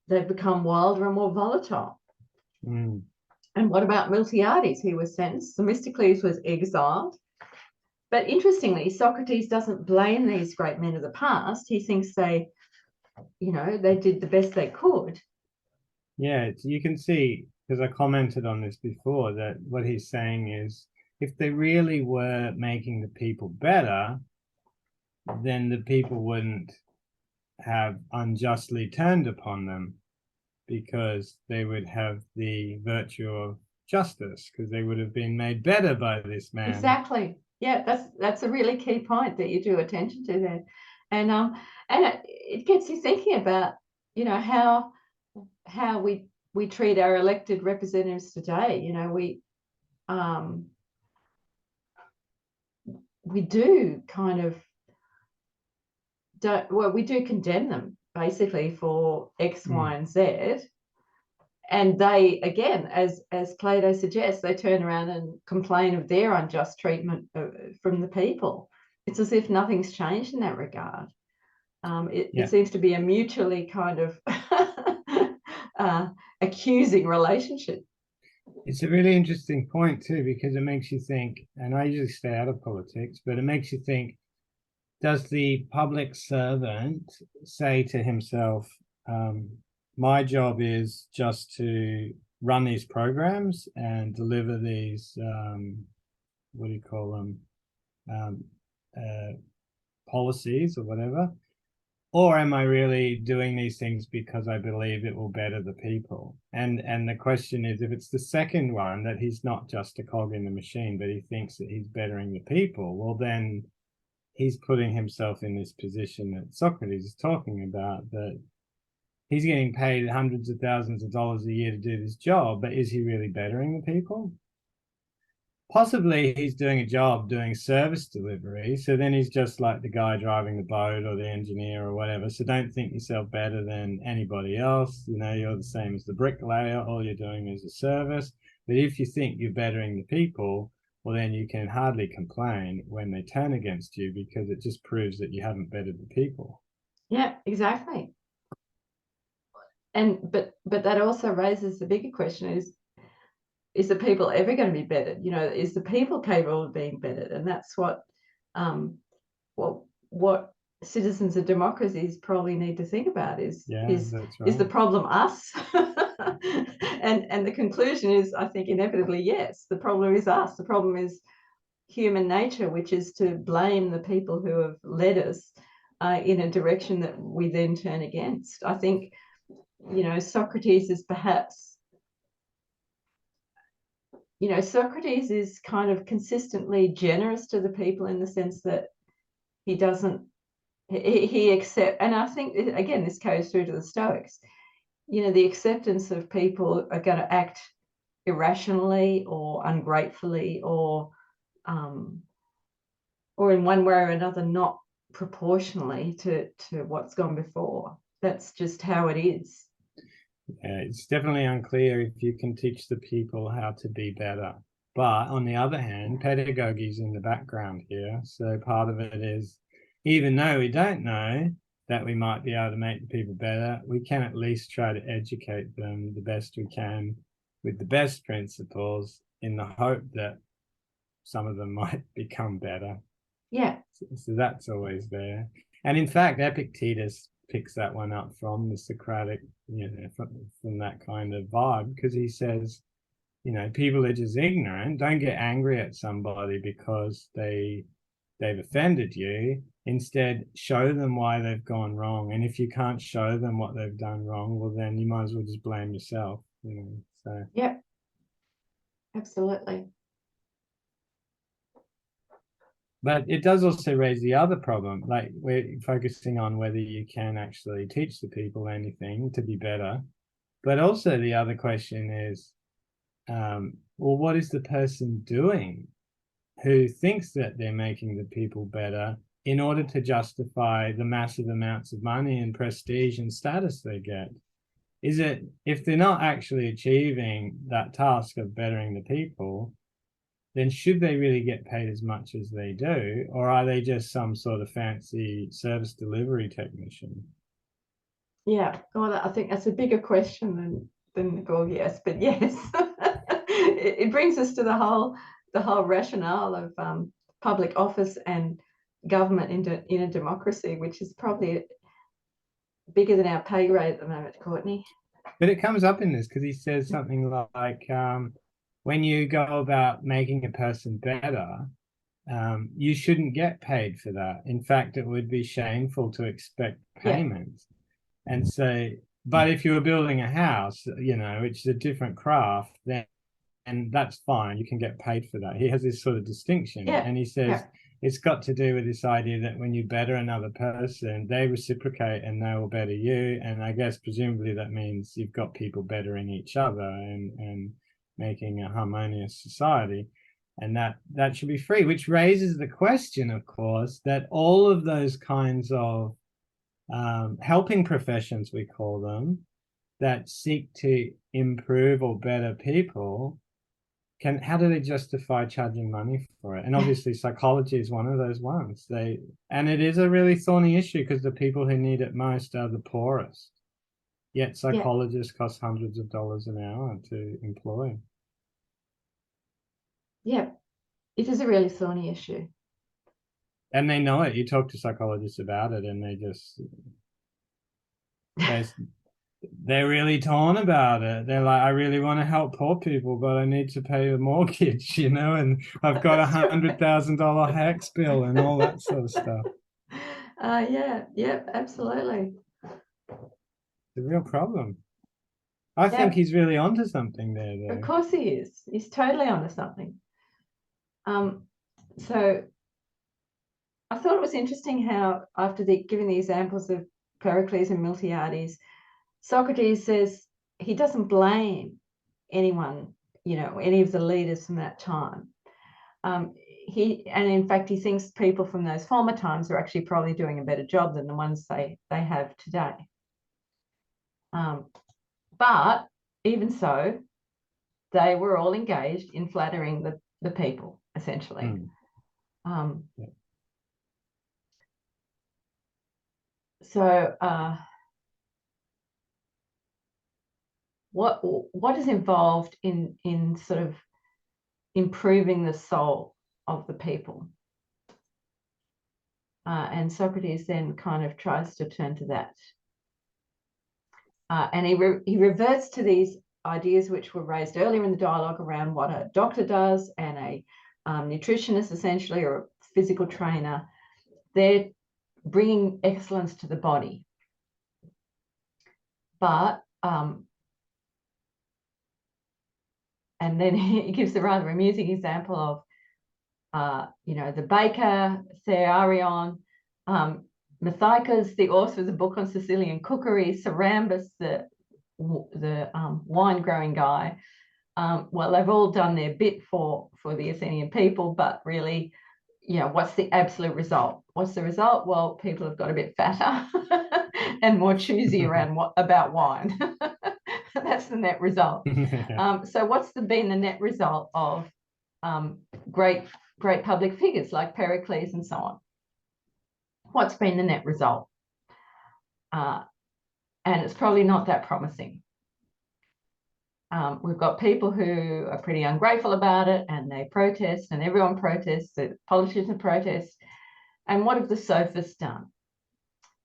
Speaker 1: They've become wilder and more volatile. And what about Miltiades? He was sentenced. Themistocles was exiled. But interestingly, Socrates doesn't blame these great men of the past. He thinks they, you know, they did the best they could.
Speaker 2: Yeah, you can see, because I commented on this before, that what he's saying is if they really were making the people better, then the people wouldn't have unjustly turned upon them, because they would have the virtue of justice, because they would have been made better by this man.
Speaker 1: Exactly. Yeah, that's a really key point that you drew attention to there. And it gets you thinking about, you know, how we treat our elected representatives today. You know, we do kind of we do condemn them basically for X, Y, and Z. And they, again, as Plato suggests, they turn around and complain of their unjust treatment from the people. It's as if nothing's changed in that regard. It seems to be a mutually kind of accusing relationship.
Speaker 2: It's a really interesting point too, because it makes you think, and I usually stay out of politics, but it makes you think, does the public servant say to himself, my job is just to run these programs and deliver these, what do you call them, policies or whatever? Or am I really doing these things because I believe it will better the people? And the question is, if it's the second one, that he's not just a cog in the machine, but he thinks that he's bettering the people, well, then he's putting himself in this position that Socrates is talking about, that he's getting paid hundreds of thousands of dollars a year to do this job, but is he really bettering the people? Possibly he's doing a job doing service delivery, so then he's just like the guy driving the boat or the engineer or whatever. So don't think yourself better than anybody else. You know, you're the same as the bricklayer. All you're doing is a service. But if you think you're bettering the people, well, then you can hardly complain when they turn against you, because it just proves that you haven't bettered the people.
Speaker 1: Yeah, exactly. And but that also raises the bigger question: is the people ever going to be bettered? You know, is the people capable of being bettered? And that's what what citizens of democracies probably need to think about is
Speaker 2: That's
Speaker 1: is the
Speaker 2: right.
Speaker 1: problem us? And the conclusion is, I think, inevitably yes, the problem is us. The problem is human nature, which is to blame the people who have led us in a direction that we then turn against. I think, you know, Socrates is perhaps, you know, Socrates is kind of consistently generous to the people in the sense that he doesn't, he accept, and I think, again, this goes through to the Stoics, you know, the acceptance of people are going to act irrationally or ungratefully or in one way or another not proportionally to what's gone before. That's just how it is.
Speaker 2: It's definitely unclear if you can teach the people how to be better. But on the other hand, pedagogy is in the background here. So part of it is, even though we don't know that we might be able to make the people better, we can at least try to educate them the best we can with the best principles, in the hope that some of them might become better.
Speaker 1: Yeah.
Speaker 2: So that's always there. And in fact, Epictetus picks that one up from the Socratic, you know, from that kind of vibe, because he says, you know, people are just ignorant. Don't get angry at somebody because they've offended you. Instead, show them why they've gone wrong. And if you can't show them what they've done wrong, well, then you might as well just blame yourself, you know. So
Speaker 1: Yeah, absolutely.
Speaker 2: but it does also raise the other problem, like we're focusing on whether you can actually teach the people anything to be better. But also the other question is, well, what is the person doing who thinks that they're making the people better in order to justify the massive amounts of money and prestige and status they get? Is it, if they're not actually achieving that task of bettering the people, then should they really get paid as much as they do, or are they just some sort of fancy service delivery technician?
Speaker 1: Yeah, well, I think that's a bigger question than the Gorgias, but yes, it brings us to the whole rationale of public office and government in a democracy, which is probably bigger than our pay grade at the moment, Courtney.
Speaker 2: But it comes up in this because he says something like, when you go about making a person better, you shouldn't get paid for that. In fact, it would be shameful to expect
Speaker 1: Yeah,
Speaker 2: payment. And so, but if you were building a house, you know, which is a different craft, then and that's fine. You can get paid for that. He has this sort of distinction,
Speaker 1: yeah,
Speaker 2: and he says
Speaker 1: yeah,
Speaker 2: it's got to do with this idea that when you better another person, they reciprocate and they will better you. And I guess presumably that means you've got people bettering each other and making a harmonious society. And that should be free, which raises the question, of course, that all of those kinds of helping professions, we call them, that seek to improve or better people, how do they justify charging money for it? And obviously psychology is one of those ones. And it is a really thorny issue because the people who need it most are the poorest. Yet
Speaker 1: yeah,
Speaker 2: psychologists cost hundreds of dollars an hour to employ.
Speaker 1: yeah. It is a really thorny issue.
Speaker 2: And they know it. You talk to psychologists about it and they they're really torn about it. They're like, I really want to help poor people, but I need to pay the mortgage, you know, and I've got $100,000 HEX bill and all that sort of stuff.
Speaker 1: Yeah, absolutely.
Speaker 2: It's a real problem. I think
Speaker 1: Yeah,
Speaker 2: he's really onto something there,
Speaker 1: of
Speaker 2: though.
Speaker 1: course he is. He's totally onto something. So I thought it was interesting how, after giving the examples of Pericles and Miltiades, Socrates says he doesn't blame anyone, you know, any of the leaders from that time. And in fact, he thinks people from those former times are actually probably doing a better job than the ones they have today. But even so, they were all engaged in flattering the people. essentially.
Speaker 2: Yeah.
Speaker 1: So what is involved in sort of improving the soul of the people? And Socrates then kind of tries to turn to that. And he reverts to these ideas which were raised earlier in the dialogue around what a doctor does and a nutritionist, essentially, or a physical trainer. They're bringing excellence to the body. But, and then he gives a rather amusing example of, the baker, Thearion, Mathicus, the author of the book on Sicilian cookery, Sarambus, the wine growing guy. Well, they've all done their bit for the Athenian people, but really, what's the absolute result? What's the result? Well, people have got a bit fatter and more choosy about wine. That's the net result. So what's been the net result of great public figures like Pericles and so on? What's been the net result? And it's probably not that promising. We've got people who are pretty ungrateful about it, and they protest, and everyone protests, the politicians protest. And what have the sophists done?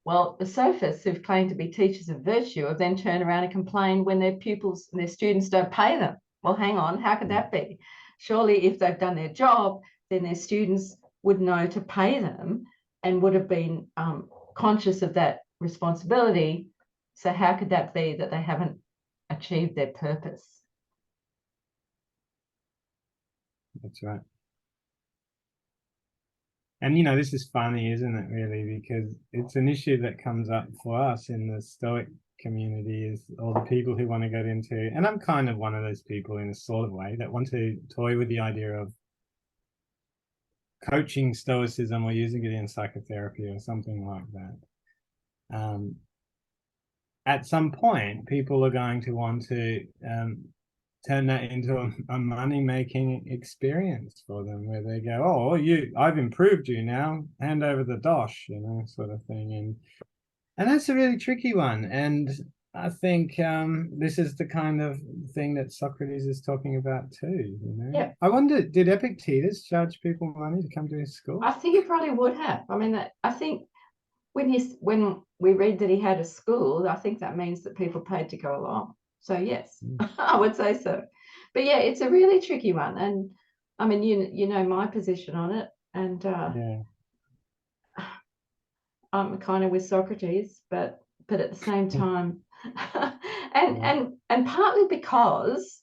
Speaker 1: Well, the sophists, who've claimed to be teachers of virtue, have then turned around and complained when their pupils and their students don't pay them. Well, hang on, how could that be? Surely if they've done their job, then their students would know to pay them and would have been conscious of that responsibility. So how could that be that they haven't achieved their purpose?
Speaker 2: That's right. And this is funny, isn't it, really? Because it's an issue that comes up for us in the Stoic community, is all the people who want to get into, and I'm kind of one of those people in a sort of way, that want to toy with the idea of coaching Stoicism or using it in psychotherapy or something like that. At some point, people are going to want to turn that into a money-making experience for them, where they go, "Oh, I've improved you now. Hand over the dosh," sort of thing, and that's a really tricky one. And I think this is the kind of thing that Socrates is talking about too.
Speaker 1: Yeah.
Speaker 2: I wonder, did Epictetus charge people money to come to his school?
Speaker 1: I think he probably would have. I mean, I think when we read that he had a school, I think that means that people paid to go along. So yes, I would say so. But yeah, it's a really tricky one, and I mean, you know my position on it, and
Speaker 2: Yeah.
Speaker 1: I'm kind of with Socrates, but at the same time, and partly because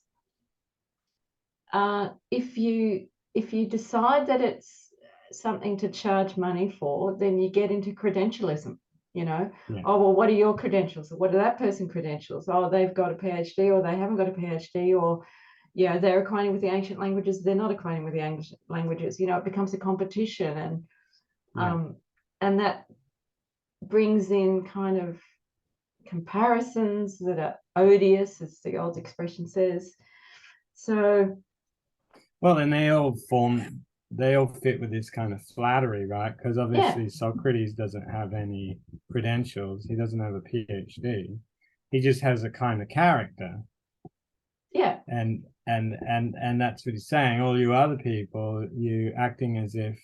Speaker 1: if you decide that it's something to charge money for, then you get into credentialism.
Speaker 2: Yeah.
Speaker 1: Oh, well, what are your credentials? Or what are that person's credentials? Oh, they've got a PhD, or they haven't got a PhD, or they're acquainted with the ancient languages, they're not acquainted with the ancient languages. It becomes a competition, and that brings in kind of comparisons that are odious, as the old expression says. So,
Speaker 2: well, and they all fit with this kind of flattery, right? Because obviously Socrates doesn't have any credentials. He doesn't have a PhD. He just has a kind of character.
Speaker 1: Yeah.
Speaker 2: And that's what he's saying. All you other people, you acting as if,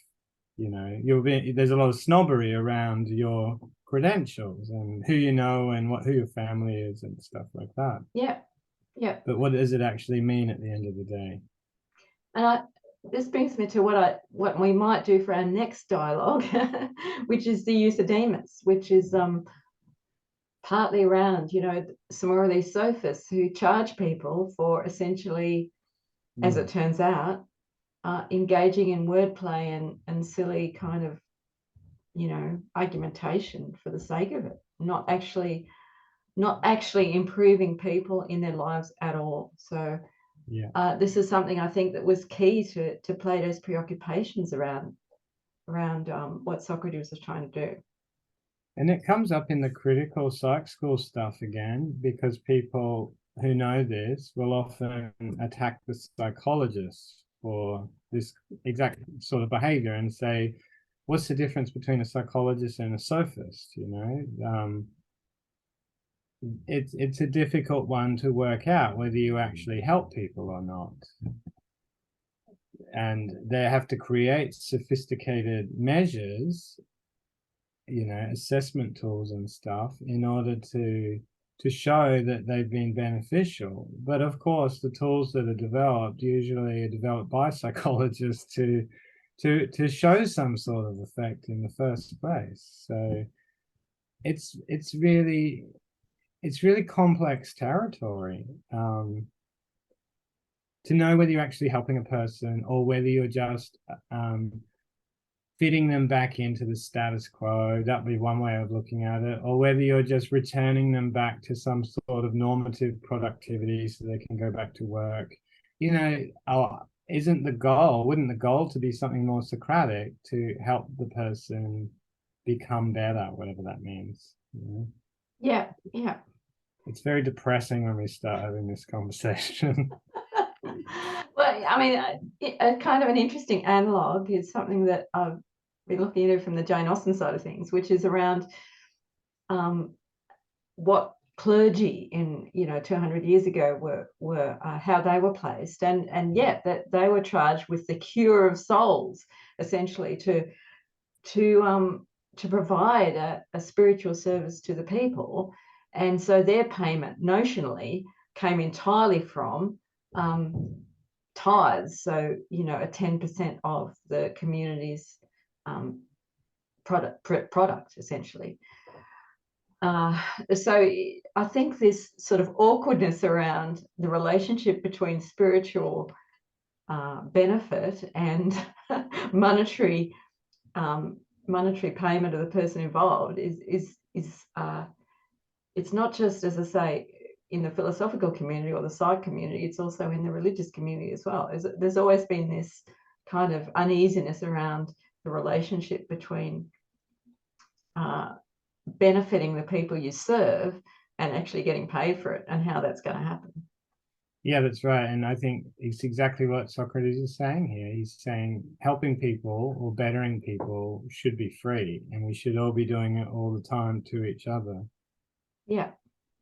Speaker 2: there's a lot of snobbery around your credentials and who you know and who your family is and stuff like that.
Speaker 1: Yeah. Yeah.
Speaker 2: But what does it actually mean at the end of the day?
Speaker 1: And this brings me to what we might do for our next dialogue, which is the Euthydemus, which is partly around, some more of these sophists who charge people for essentially, as it turns out, engaging in wordplay and silly kind of, argumentation for the sake of it, not actually improving people in their lives at all. So this is something I think that was key to Plato's preoccupations around what Socrates was trying to do.
Speaker 2: And it comes up in the critical psych school stuff again, because people who know this will often attack the psychologists for this exact sort of behavior and say, what's the difference between a psychologist and a sophist? It's a difficult one to work out whether you actually help people or not. And they have to create sophisticated measures, assessment tools and stuff in order to show that they've been beneficial. But of course, the tools that are developed usually are developed by psychologists to show some sort of effect in the first place. So it's really complex territory, to know whether you're actually helping a person or whether you're just fitting them back into the status quo. That'd be one way of looking at it. Or whether you're just returning them back to some sort of normative productivity so they can go back to work. Wouldn't the goal to be something more Socratic, to help the person become better, whatever that means?
Speaker 1: Yeah.
Speaker 2: It's very depressing when we start having this conversation.
Speaker 1: Well, I mean, a kind of an interesting analog is something that I've been looking into from the Jane Austen side of things, which is around what clergy in 200 years ago were how they were placed, and yet that they were charged with the cure of souls, essentially to provide a spiritual service to the people. And so their payment notionally came entirely from tithes, so a 10% of the community's product essentially. So I think this sort of awkwardness around the relationship between spiritual benefit and monetary payment of the person involved is it's not just, as I say, in the philosophical community or the psych community, it's also in the religious community as well. There's always been this kind of uneasiness around the relationship between benefiting the people you serve and actually getting paid for it, and how that's going to happen.
Speaker 2: Yeah, that's right. And I think it's exactly what Socrates is saying here. He's saying helping people or bettering people should be free, and we should all be doing it all the time to each other.
Speaker 1: Yeah.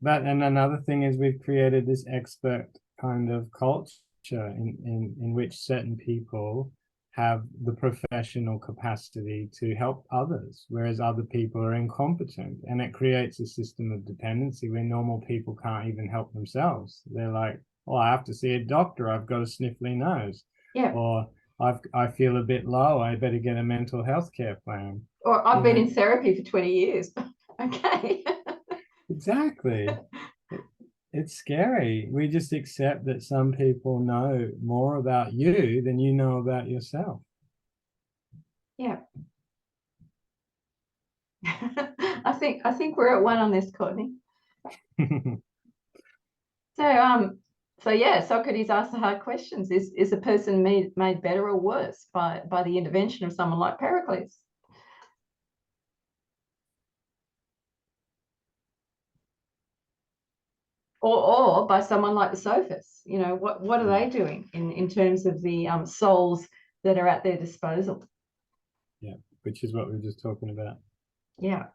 Speaker 2: But and another thing is we've created this expert kind of culture in which certain people have the professional capacity to help others, whereas other people are incompetent. And it creates a system of dependency where normal people can't even help themselves. They're like, oh, I have to see a doctor, I've got a sniffly nose.
Speaker 1: Yeah.
Speaker 2: Or I feel a bit low, I better get a mental health care plan.
Speaker 1: Or I've been in therapy for 20 years. Okay.
Speaker 2: Exactly. It's scary. We just accept that some people know more about you than you know about yourself.
Speaker 1: Yeah. I think we're at one on this, Courtney. So yeah, Socrates asked the hard questions. Is a person made better or worse by the intervention of someone like Pericles? Or by someone like the sophists? What are they doing in terms of the souls that are at their disposal?
Speaker 2: Yeah, which is what we were just talking about.
Speaker 1: Yeah.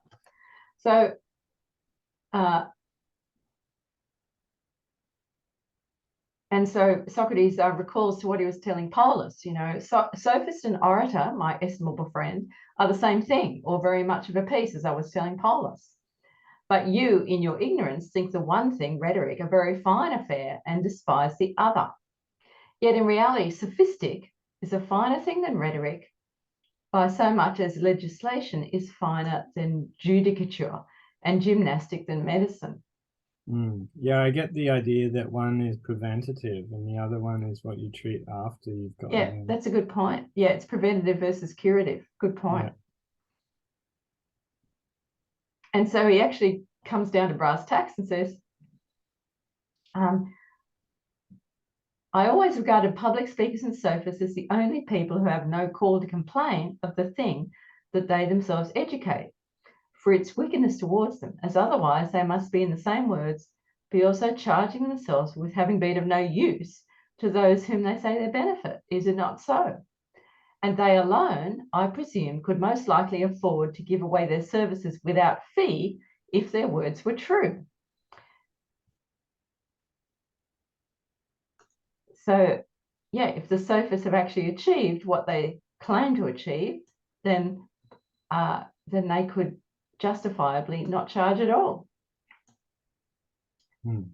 Speaker 1: So and so Socrates recalls to what he was telling Polus, sophist and orator, my estimable friend, are the same thing, or very much of a piece, as I was telling Polus. But you, in your ignorance, think the one thing, rhetoric, a very fine affair, and despise the other. Yet in reality, sophistic is a finer thing than rhetoric, by so much as legislation is finer than judicature, and gymnastic than medicine.
Speaker 2: Yeah, I get the idea that one is preventative and the other one is what you treat after you've got.
Speaker 1: Yeah, that's a good point. Yeah, it's preventative versus curative. Good point. Yeah. And so he actually comes down to brass tacks and says, I always regarded public speakers and sophists as the only people who have no call to complain of the thing that they themselves educate, for its wickedness towards them, as otherwise they must be, in the same words, be also charging themselves with having been of no use to those whom they say they benefit. Is it not so? And they alone, I presume, could most likely afford to give away their services without fee if their words were true. So, yeah, if the sophists have actually achieved what they claim to achieve, then they could justifiably not charge at all. And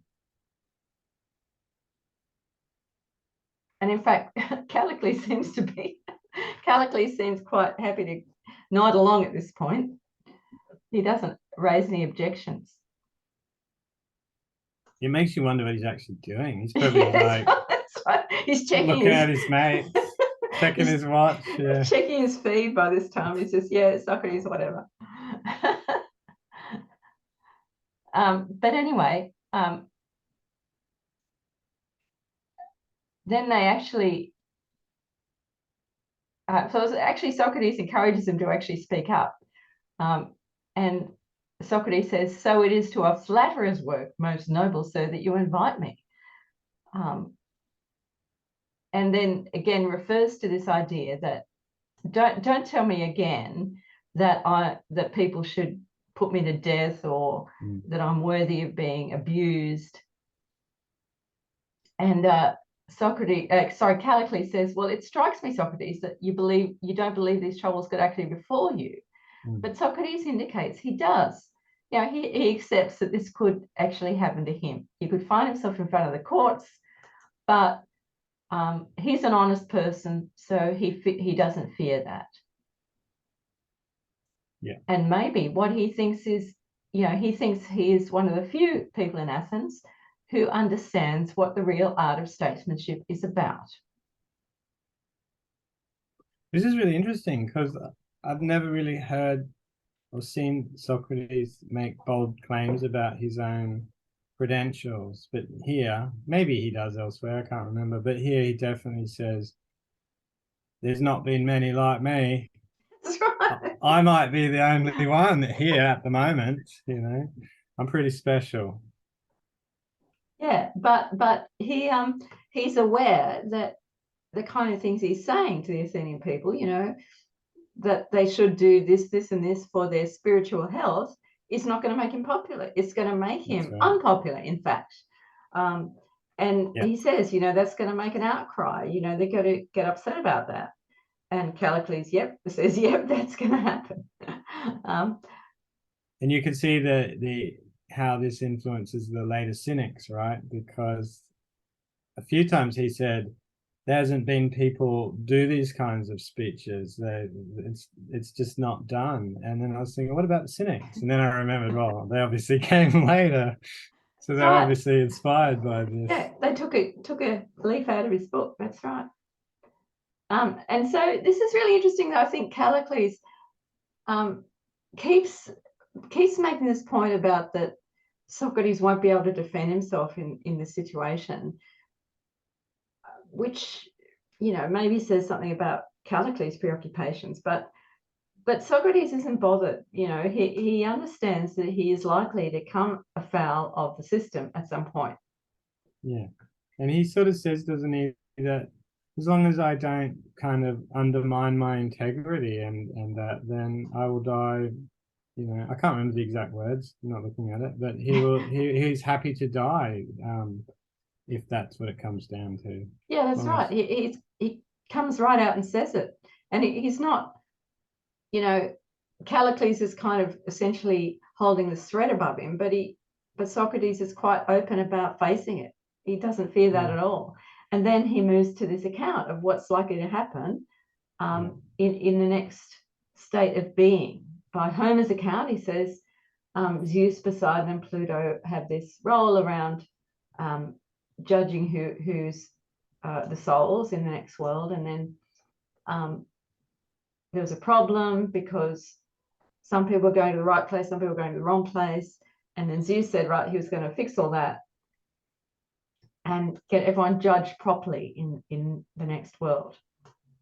Speaker 1: in fact, Callicles seems quite happy to nod along at this point. He doesn't raise any objections.
Speaker 2: It makes you wonder what he's actually doing. He's probably
Speaker 1: that's right. He's checking
Speaker 2: looking at his mates, checking his watch,
Speaker 1: checking his feed by this time. He says, yeah, Socrates, whatever. But anyway, then they actually, so it's actually Socrates encourages him to actually speak up. And Socrates says, so it is to a flatterer's work, most noble sir, that you invite me. And then again refers to this idea that don't tell me again that that people should put me to death or that I'm worthy of being abused. And Callicles says, well, it strikes me, Socrates, that you don't believe these troubles could actually befall you. But Socrates indicates he does. You know, he accepts that this could actually happen to him. He could find himself in front of the courts, but he's an honest person, so he doesn't fear that.
Speaker 2: Yeah.
Speaker 1: And maybe what he thinks is, he thinks he is one of the few people in Athens who understands what the real art of statesmanship is about.
Speaker 2: This is really interesting because I've never really heard or seen Socrates make bold claims about his own credentials, but here, maybe he does elsewhere, I can't remember, but here he definitely says, there's not been many like me.
Speaker 1: That's right.
Speaker 2: I might be the only one here at the moment, I'm pretty special.
Speaker 1: Yeah, but he's aware that the kind of things he's saying to the Athenian people, that they should do this, this, and this for their spiritual health, is not going to make him popular. It's going to make him unpopular, in fact. He says, that's going to make an outcry. They're going to get upset about that. And Callicles, says, that's going to happen.
Speaker 2: And you can see how this influences the later cynics, right? Because a few times he said, there hasn't been people do these kinds of speeches. It's just not done. And then I was thinking, what about the cynics? And then I remembered, well, they obviously came later. So they're obviously inspired by this.
Speaker 1: Yeah, they took a leaf out of his book. That's right. And so this is really interesting. I think Callicles keeps making this point about that Socrates won't be able to defend himself in this situation, which maybe says something about Callicles' preoccupations, but Socrates isn't bothered. He understands that he is likely to come afoul of the system at some point.
Speaker 2: Yeah, and he sort of says, doesn't he, that as long as I don't kind of undermine my integrity and that, then I will die. I can't remember the exact words, I'm not looking at it, but he's happy to die if that's what it comes down to.
Speaker 1: Yeah, that's right. He comes right out and says it. And he's not, Callicles is kind of essentially holding the threat above him, but Socrates is quite open about facing it. He doesn't fear that at all. And then he moves to this account of what's likely to happen in the next state of being. By Homer's account, he says Zeus, Poseidon, and Pluto have this role around judging who's the souls in the next world. And then there was a problem because some people were going to the right place, some people were going to the wrong place. And then Zeus said, right, he was going to fix all that and get everyone judged properly in the next world.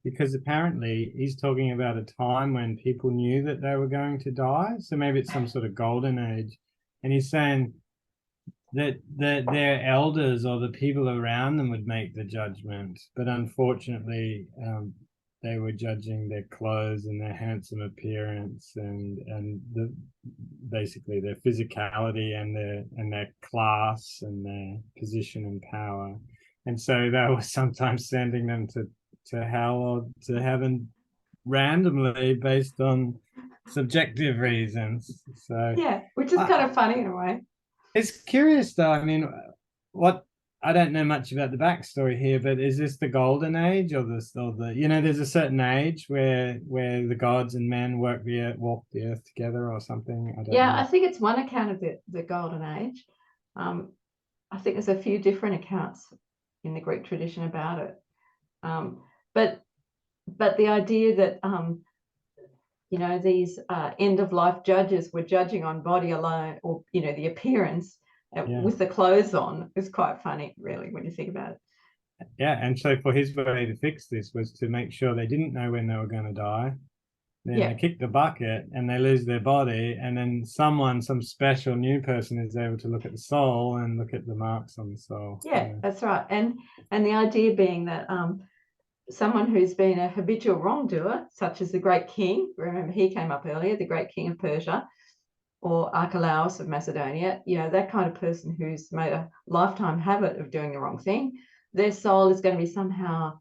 Speaker 2: Because apparently he's talking about a time when people knew that they were going to die. So maybe it's some sort of golden age. And he's saying that their elders or the people around them would make the judgment, but unfortunately, they were judging their clothes and their handsome appearance and basically their physicality and their class and their position and power, and so they were sometimes sending them to hell or to heaven randomly based on subjective reasons. So
Speaker 1: Yeah, which is kind of funny in a way.
Speaker 2: it's curious though. I mean, what I don't know much about the backstory here, but is this the golden age or the there's a certain age where the gods and men walk the earth together or something? I don't
Speaker 1: Yeah,
Speaker 2: know.
Speaker 1: I think it's one account of the golden age. I think there's a few different accounts in the Greek tradition about it. But the idea that these end of life judges were judging on body alone, or the appearance
Speaker 2: Yeah.
Speaker 1: with the clothes on, is quite funny, really, when you think about it.
Speaker 2: Yeah, and so for his way to fix this was to make sure they didn't know when they were going to die. Then
Speaker 1: Yeah.
Speaker 2: they kick the bucket and they lose their body, and then some special new person is able to look at the soul and look at the marks on the soul.
Speaker 1: Yeah, that's right. And the idea being that someone who's been a habitual wrongdoer, such as the great king, remember he came up earlier, the great king of Persia, or Archelaus of Macedonia, that kind of person who's made a lifetime habit of doing the wrong thing, their soul is going to be somehow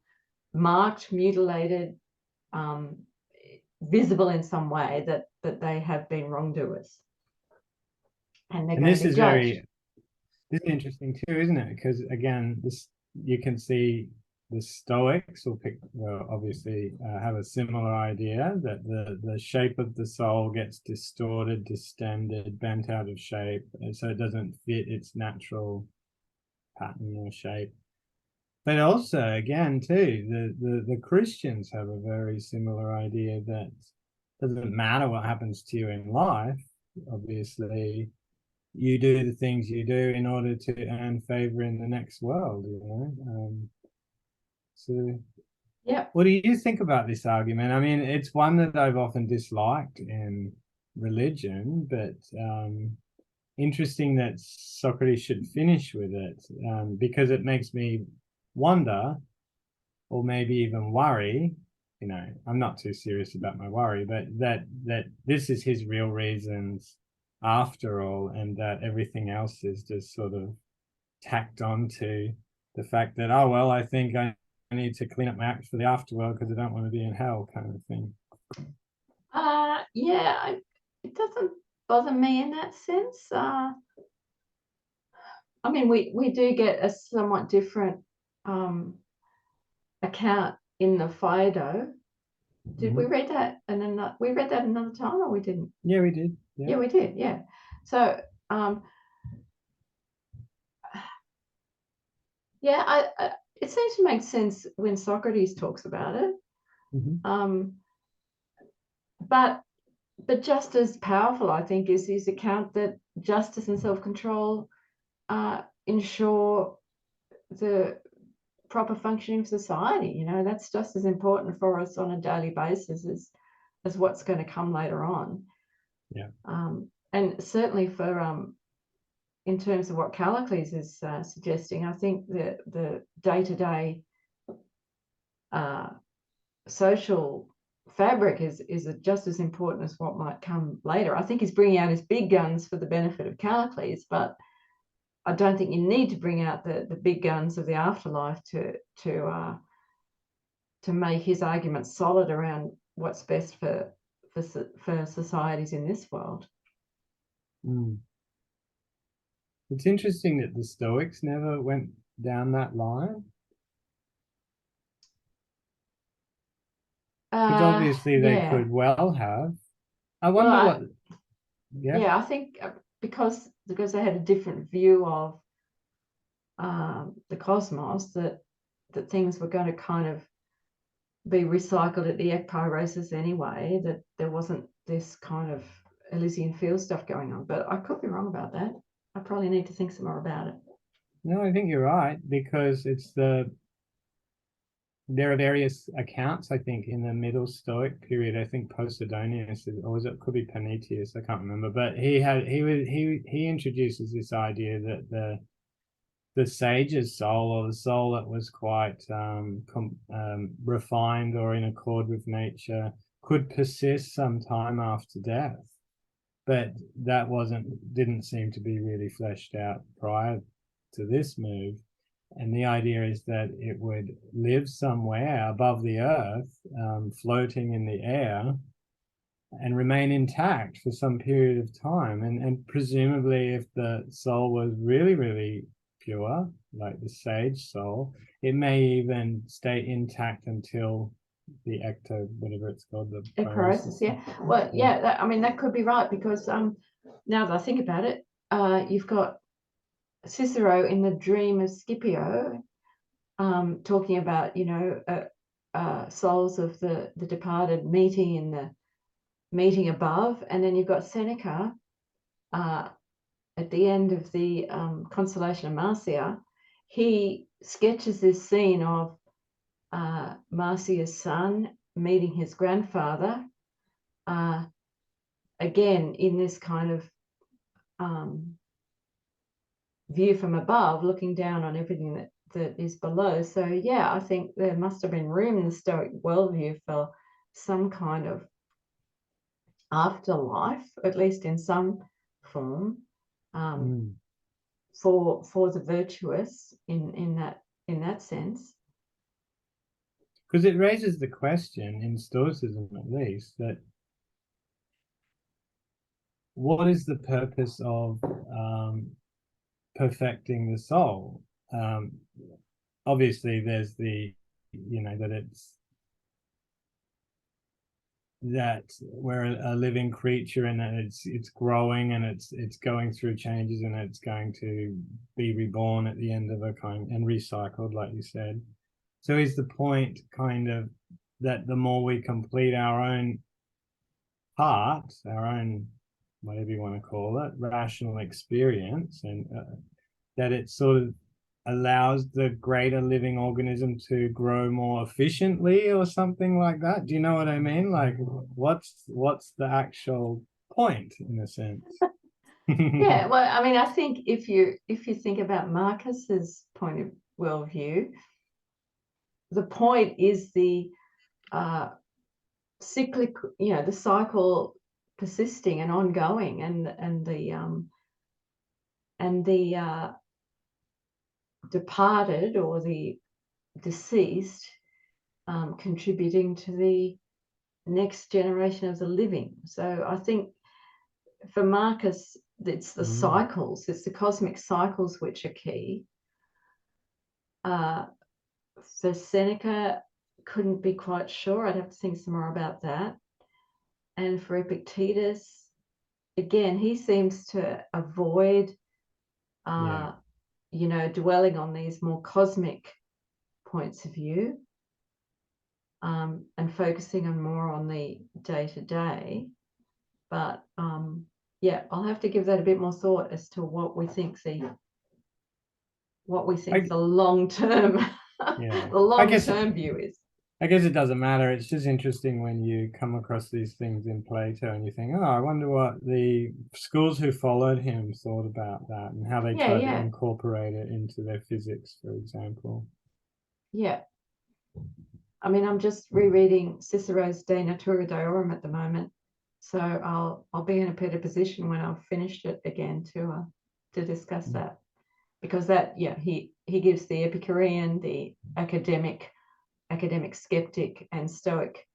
Speaker 1: marked, mutilated, visible in some way that they have been wrongdoers, and they're
Speaker 2: And
Speaker 1: going
Speaker 2: this
Speaker 1: to be
Speaker 2: is
Speaker 1: judged.
Speaker 2: this is interesting too, isn't it? Because again, this you can see the Stoics obviously have a similar idea that the shape of the soul gets distorted, distended, bent out of shape, and so it doesn't fit its natural pattern or shape. But also, again, too, the Christians have a very similar idea that doesn't matter what happens to you in life. Obviously, you do the things you do in order to earn favor in the next world. So,
Speaker 1: Yeah.
Speaker 2: what do you think about this argument? I mean, it's one that I've often disliked in religion, but interesting that Socrates should finish with it, because it makes me wonder, or maybe even worry. I'm not too serious about my worry, but that this is his real reasons after all, and that everything else is just sort of tacked on to the fact that, oh well, I think I need to clean up my act for the afterworld because I don't want to be in hell, kind of thing.
Speaker 1: Yeah, it doesn't bother me in that sense. I mean, we do get a somewhat different account in the Phaedo. Did we read that? And then we read that another time, or we didn't?
Speaker 2: Yeah, we did.
Speaker 1: Yeah, we did. Yeah. So, yeah, it seems to make sense when Socrates talks about it. But just as powerful, I think, is his account that justice and self-control ensure the proper functioning of society. That's just as important for us on a daily basis as what's going to come later on.
Speaker 2: Yeah.
Speaker 1: And certainly for in terms of what Callicles is suggesting, I think that the day-to-day social fabric is just as important as what might come later. I think he's bringing out his big guns for the benefit of Callicles, but I don't think you need to bring out the big guns of the afterlife to make his argument solid around what's best for societies in this world.
Speaker 2: It's interesting that the Stoics never went down that line. Because obviously they could well have. I wonder what.
Speaker 1: Yeah, I think because they had a different view of the cosmos, that things were going to kind of be recycled at the ekpyrosis anyway, that there wasn't this kind of Elysian field stuff going on. But I could be wrong about that. I probably need to think some more about it.
Speaker 2: No, I think you're right, because it's there are various accounts, I think, in the Middle Stoic period. I think Posidonius, or was it, could be Panaetius, I can't remember. But he introduces this idea that the sage's soul, or the soul that was quite refined or in accord with nature, could persist some time after death. But that didn't seem to be really fleshed out prior to this move. And the idea is that it would live somewhere above the earth, floating in the air, and remain intact for some period of time. And presumably, if the soul was really, really pure, like the sage soul, it may even stay intact until the whatever it's called, the
Speaker 1: Ecorosis, yeah. Well, yeah, I mean, that could be right, because now that I think about it, you've got Cicero in the Dream of Scipio, talking about, souls of the departed meeting above, and then you've got Seneca at the end of the Consolation of Marcia. He sketches this scene of Marcia's son meeting his grandfather, again in this kind of view from above, looking down on everything that is below. So yeah, I think there must have been room in the Stoic worldview for some kind of afterlife, at least in some form, for the virtuous in that sense.
Speaker 2: Because it raises the question, in Stoicism at least, that what is the purpose of perfecting the soul? Obviously, there's that we're a living creature, and that it's growing, and it's going through changes, and it's going to be reborn at the end of a kind, and recycled, like you said. So is the point kind of that the more we complete our own part, our own, whatever you want to call it, rational experience, and that it sort of allows the greater living organism to grow more efficiently, or something like that? Do you know what I mean? Like, what's the actual point, in a sense?
Speaker 1: Yeah, well, I mean, I think if you think about Marcus's point of worldview, the point is the cyclic, the cycle persisting and ongoing, and the departed or the deceased contributing to the next generation of the living. So I think for Marcus, it's the cycles, it's the cosmic cycles which are key. For Seneca, couldn't be quite sure. I'd have to think some more about that. And for Epictetus, again, he seems to avoid, dwelling on these more cosmic points of view, and focusing more on the day-to-day. But I'll have to give that a bit more thought as to what we think the long-term the long-term view is.
Speaker 2: I guess it doesn't matter. It's just interesting when you come across these things in Plato and you think, oh, I wonder what the schools who followed him thought about that, and how they tried to incorporate it into their physics, for example.
Speaker 1: Yeah. I mean, I'm just rereading Cicero's De Natura Deorum at the moment, so I'll be in a better position when I've finished it again to discuss that, because he gives the Epicurean, the academic skeptic, and Stoic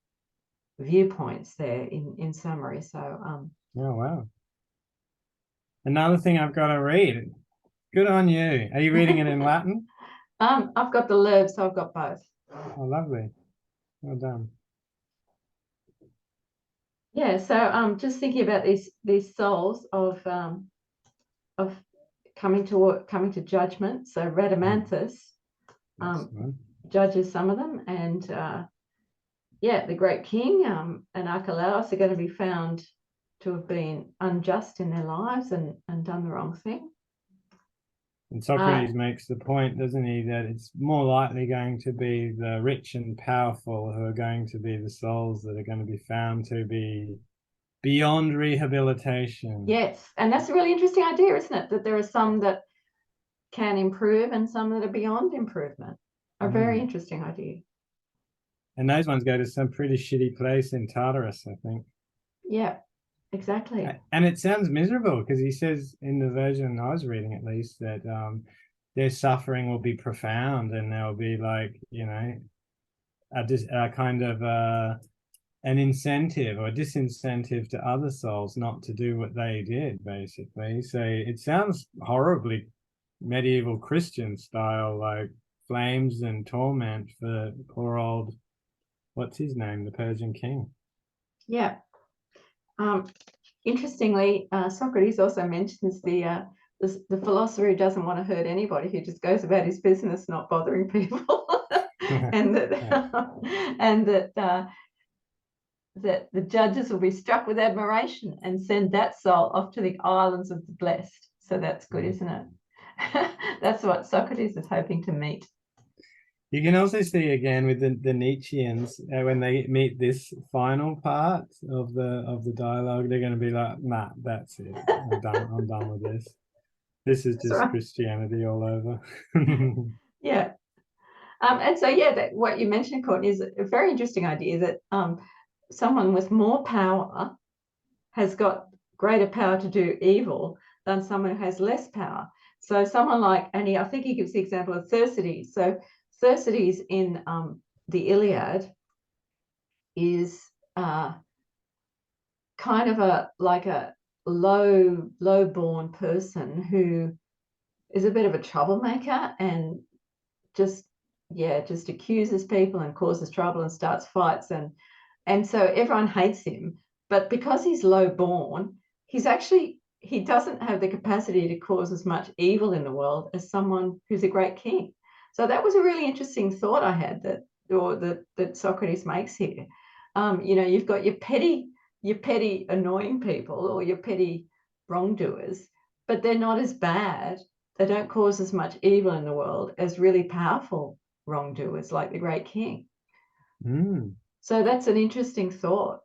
Speaker 1: viewpoints there in summary. So
Speaker 2: oh wow. Another thing I've got to read. Good on you. Are you reading it in Latin?
Speaker 1: I've got the Loeb, so I've got both.
Speaker 2: Oh, lovely. Well done.
Speaker 1: Yeah, so just thinking about these souls of coming to judgment. So Rhadamanthus judges some of them, and the great king and Archelaus are going to be found to have been unjust in their lives and done the wrong thing.
Speaker 2: And Socrates makes the point, doesn't he, that it's more likely going to be the rich and powerful who are going to be the souls that are going to be found to be beyond rehabilitation.
Speaker 1: Yes, and that's a really interesting idea, isn't it? That there are some that can improve and some that are beyond improvement. A very interesting idea.
Speaker 2: And those ones go to some pretty shitty place in Tartarus, I think.
Speaker 1: Yeah, exactly.
Speaker 2: And it sounds miserable because he says in the version I was reading, at least, that their suffering will be profound and there'll be like, you know, a kind of an incentive or a disincentive to other souls not to do what they did, basically. So it sounds horribly medieval Christian style, like flames and torment for poor old, what's his name, the Persian king.
Speaker 1: Yeah. Interestingly, Socrates also mentions the philosopher who doesn't want to hurt anybody, who just goes about his business, not bothering people, and that the judges will be struck with admiration and send that soul off to the islands of the blessed. So that's good, isn't it? That's what Socrates is hoping to meet.
Speaker 2: You can also see again with the Nietzscheans when they meet this final part of the dialogue, they're going to be like, "Nah, that's it. I'm done with this. This is just Christianity all over."
Speaker 1: Yeah. And so, yeah, that what you mentioned, Courtney, is a very interesting idea that someone with more power has got greater power to do evil than someone who has less power. So someone like, I think he gives the example of Thersites. So Thersites in the Iliad is kind of a low-born person who is a bit of a troublemaker and just accuses people and causes trouble and starts fights, and so everyone hates him. But because he's low born, he doesn't have the capacity to cause as much evil in the world as someone who's a great king. So that was a really interesting thought I had that Socrates makes here. You've got your petty annoying people or your petty wrongdoers, but they're not as bad. They don't cause as much evil in the world as really powerful wrongdoers like the great king. So that's an interesting thought.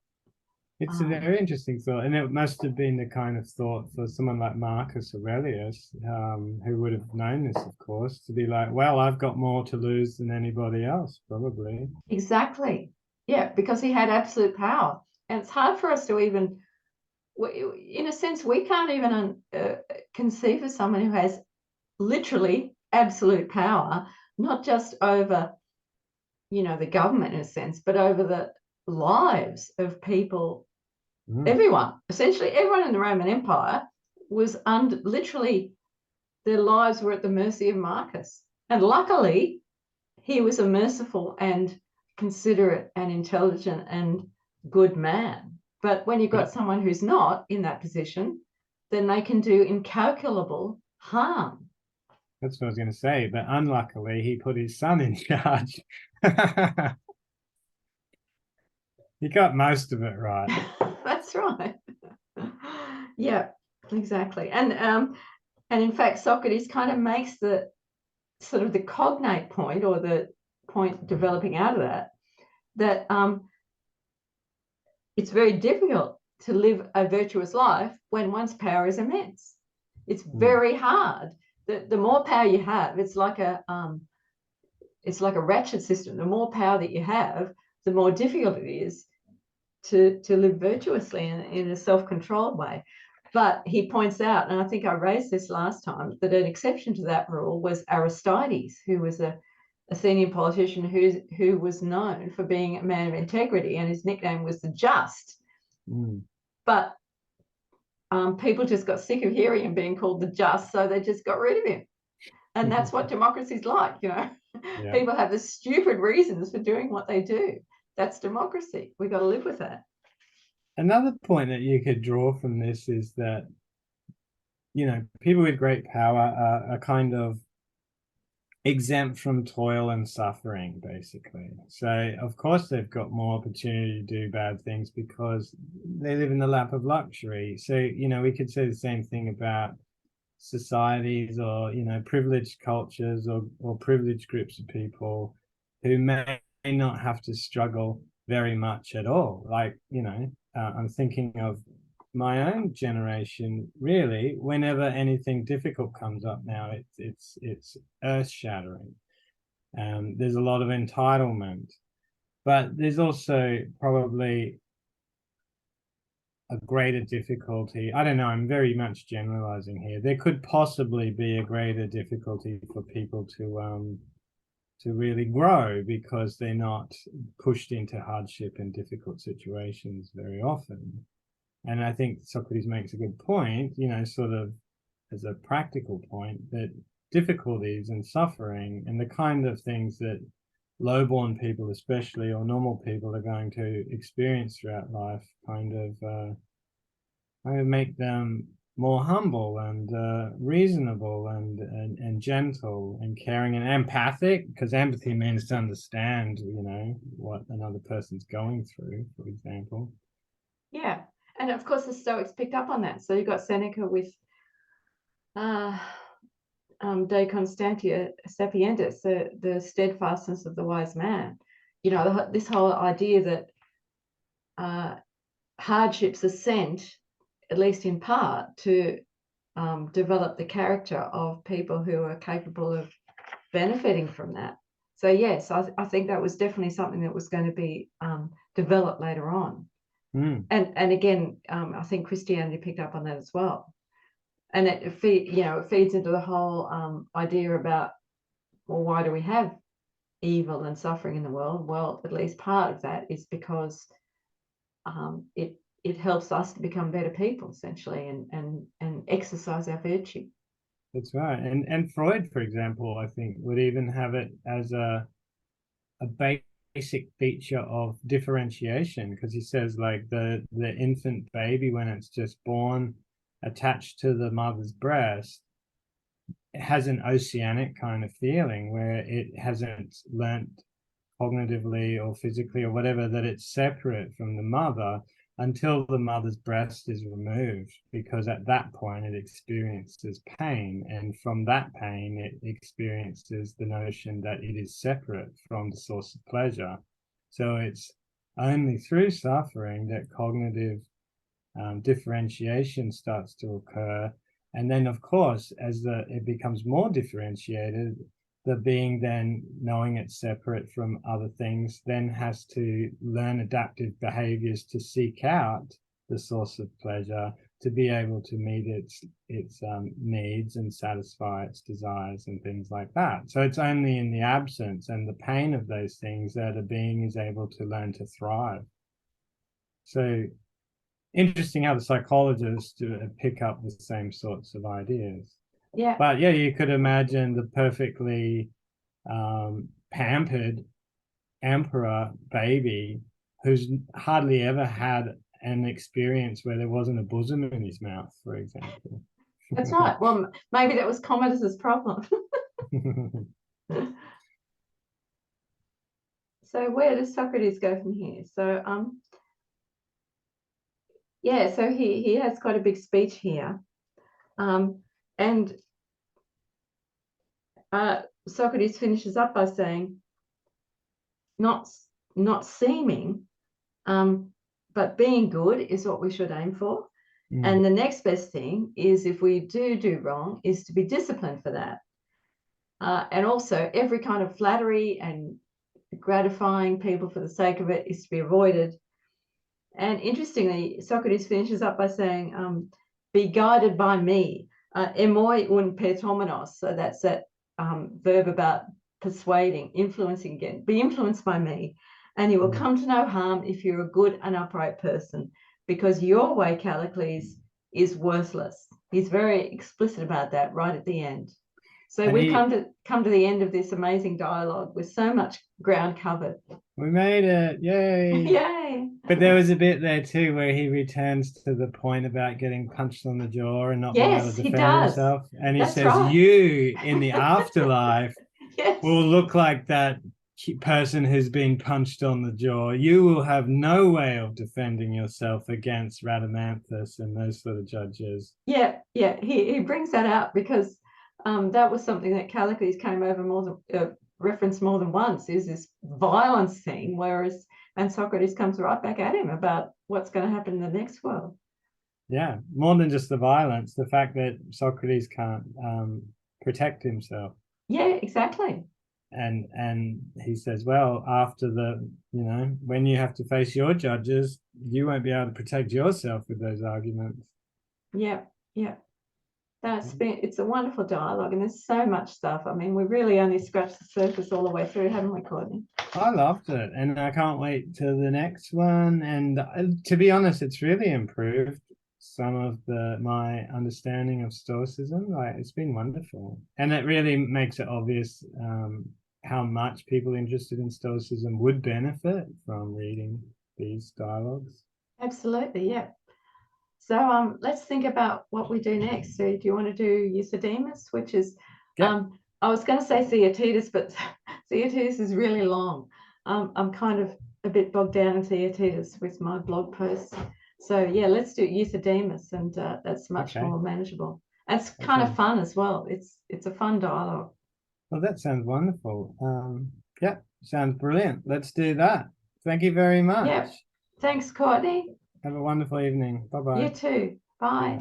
Speaker 2: It's a very interesting thought, and it must have been the kind of thought for someone like Marcus Aurelius, who would have known this, of course, to be like, well, I've got more to lose than anybody else, probably.
Speaker 1: Exactly. Yeah, because he had absolute power. And it's hard for us to even, in a sense, we can't even conceive of someone who has literally absolute power, not just over, the government in a sense, but over the lives of people. Everyone, essentially everyone in the Roman Empire was literally, their lives were at the mercy of Marcus. And luckily, he was a merciful and considerate and intelligent and good man. But when you've got someone who's not in that position, then they can do incalculable harm.
Speaker 2: That's what I was going to say. But unluckily, he put his son in charge. He got most of it right.
Speaker 1: That's right. Yeah, exactly. And in fact, Socrates kind of makes the sort of the cognate point, or the point developing out of that it's very difficult to live a virtuous life when one's power is immense. It's very hard. The more power you have, it's like a ratchet system. The more power that you have, the more difficult it is to live virtuously in a self-controlled way. But he points out, and I think I raised this last time, that an exception to that rule was Aristides, who was a Athenian politician who was known for being a man of integrity, and his nickname was the Just. But people just got sick of hearing him being called the Just, so they just got rid of him. And that's what democracy's like, Yeah. People have the stupid reasons for doing what they do. That's democracy. We've got to live with that.
Speaker 2: Another point that you could draw from this is that, people with great power are kind of exempt from toil and suffering, basically. So, of course, they've got more opportunity to do bad things because they live in the lap of luxury. So, we could say the same thing about societies or, you know, privileged cultures or privileged groups of people who may not have to struggle very much at all. Like, you know, I'm thinking of my own generation. Really, whenever anything difficult comes up now, it's earth-shattering. There's a lot of entitlement, but there's also probably a greater difficulty. I don't know, I'm very much generalizing here. There could possibly be a greater difficulty for people to really grow because they're not pushed into hardship and difficult situations very often. And I think Socrates makes a good point, you know, sort of as a practical point, that difficulties and suffering and the kind of things that low-born people especially, or normal people, are going to experience throughout life kind of make them more humble and reasonable and gentle and caring and empathic, because empathy means to understand, you know, what another person's going through, for example.
Speaker 1: Yeah, and of course the Stoics picked up on that. So you've got Seneca with De Constantia Sapientis, the steadfastness of the wise man. You know, this whole idea that hardships are sent, at least in part, to develop the character of people who are capable of benefiting from that. So yes, I think that was definitely something that was going to be developed later on. And again, I think Christianity picked up on that as well. And it feeds into the whole idea about, well, why do we have evil and suffering in the world? Well, at least part of that is because it helps us to become better people, essentially, and exercise our virtue.
Speaker 2: That's right. And Freud, for example, I think would even have it as a basic feature of differentiation, because he says, like, the infant baby, when it's just born, attached to the mother's breast, it has an oceanic kind of feeling where it hasn't learnt cognitively or physically or whatever that it's separate from the mother until the mother's breast is removed, because at that point it experiences pain, and from that pain it experiences the notion that it is separate from the source of pleasure. So it's only through suffering that cognitive differentiation starts to occur. And then, of course, as it becomes more differentiated, the being then, knowing it's separate from other things, then has to learn adaptive behaviors to seek out the source of pleasure, to be able to meet its needs and satisfy its desires and things like that. So it's only in the absence and the pain of those things that a being is able to learn to thrive. So interesting how the psychologists pick up the same sorts of ideas.
Speaker 1: Yeah.
Speaker 2: But yeah, you could imagine the perfectly pampered emperor baby who's hardly ever had an experience where there wasn't a bosom in his mouth, for example.
Speaker 1: That's right. Well, maybe that was Commodus's problem. So where does Socrates go from here? So yeah, so he has quite a big speech here, and Socrates finishes up by saying, not seeming, but being good is what we should aim for. And the next best thing is, if we do wrong, is to be disciplined for that. And also, every kind of flattery and gratifying people for the sake of it is to be avoided. And interestingly, Socrates finishes up by saying, be guided by me, emoi un pertomenos. So that's that verb about persuading, influencing again. Be influenced by me, and you will come to no harm if you're a good and upright person, because your way, Callicles, is worthless. He's very explicit about that right at the end. So we've come to the end of this amazing dialogue with so much ground covered.
Speaker 2: We made it. Yay.
Speaker 1: Yay.
Speaker 2: But there was a bit there too where he returns to the point about getting punched on the jaw and not being able to defend himself. And he says, right, you in the afterlife will look like that person who's been punched on the jaw, you will have no way of defending yourself against Rhadamanthus and those sort of judges.
Speaker 1: Yeah, he brings that out because that was something that Callicles came over more than referenced more than once, is this violence thing, and Socrates comes right back at him about what's going to happen in the next world.
Speaker 2: Yeah, more than just the violence, the fact that Socrates can't protect himself.
Speaker 1: Yeah, exactly.
Speaker 2: And he says, well, after when you have to face your judges, you won't be able to protect yourself with those arguments.
Speaker 1: Yeah. It's a wonderful dialogue, and there's so much stuff. I mean, we really only scratched the surface all the way through, haven't we, Courtney?
Speaker 2: I loved it, and I can't wait to the next one. And to be honest, it's really improved some of my understanding of Stoicism. Like, it's been wonderful, and it really makes it obvious how much people interested in Stoicism would benefit from reading these dialogues.
Speaker 1: Absolutely, yeah. So let's think about what we do next. So do you want to do Euthydemus, which is, I was going to say Theaetetus, but Theaetetus is really long. I'm kind of a bit bogged down in Theaetetus with my blog posts. So yeah, let's do Euthydemus, and that's much more manageable. And it's kind of fun as well. It's a fun dialogue.
Speaker 2: Well, that sounds wonderful. Yeah, sounds brilliant. Let's do that. Thank you very much.
Speaker 1: Yeah. Thanks, Courtney.
Speaker 2: Have a wonderful evening. Bye-bye.
Speaker 1: You too. Bye.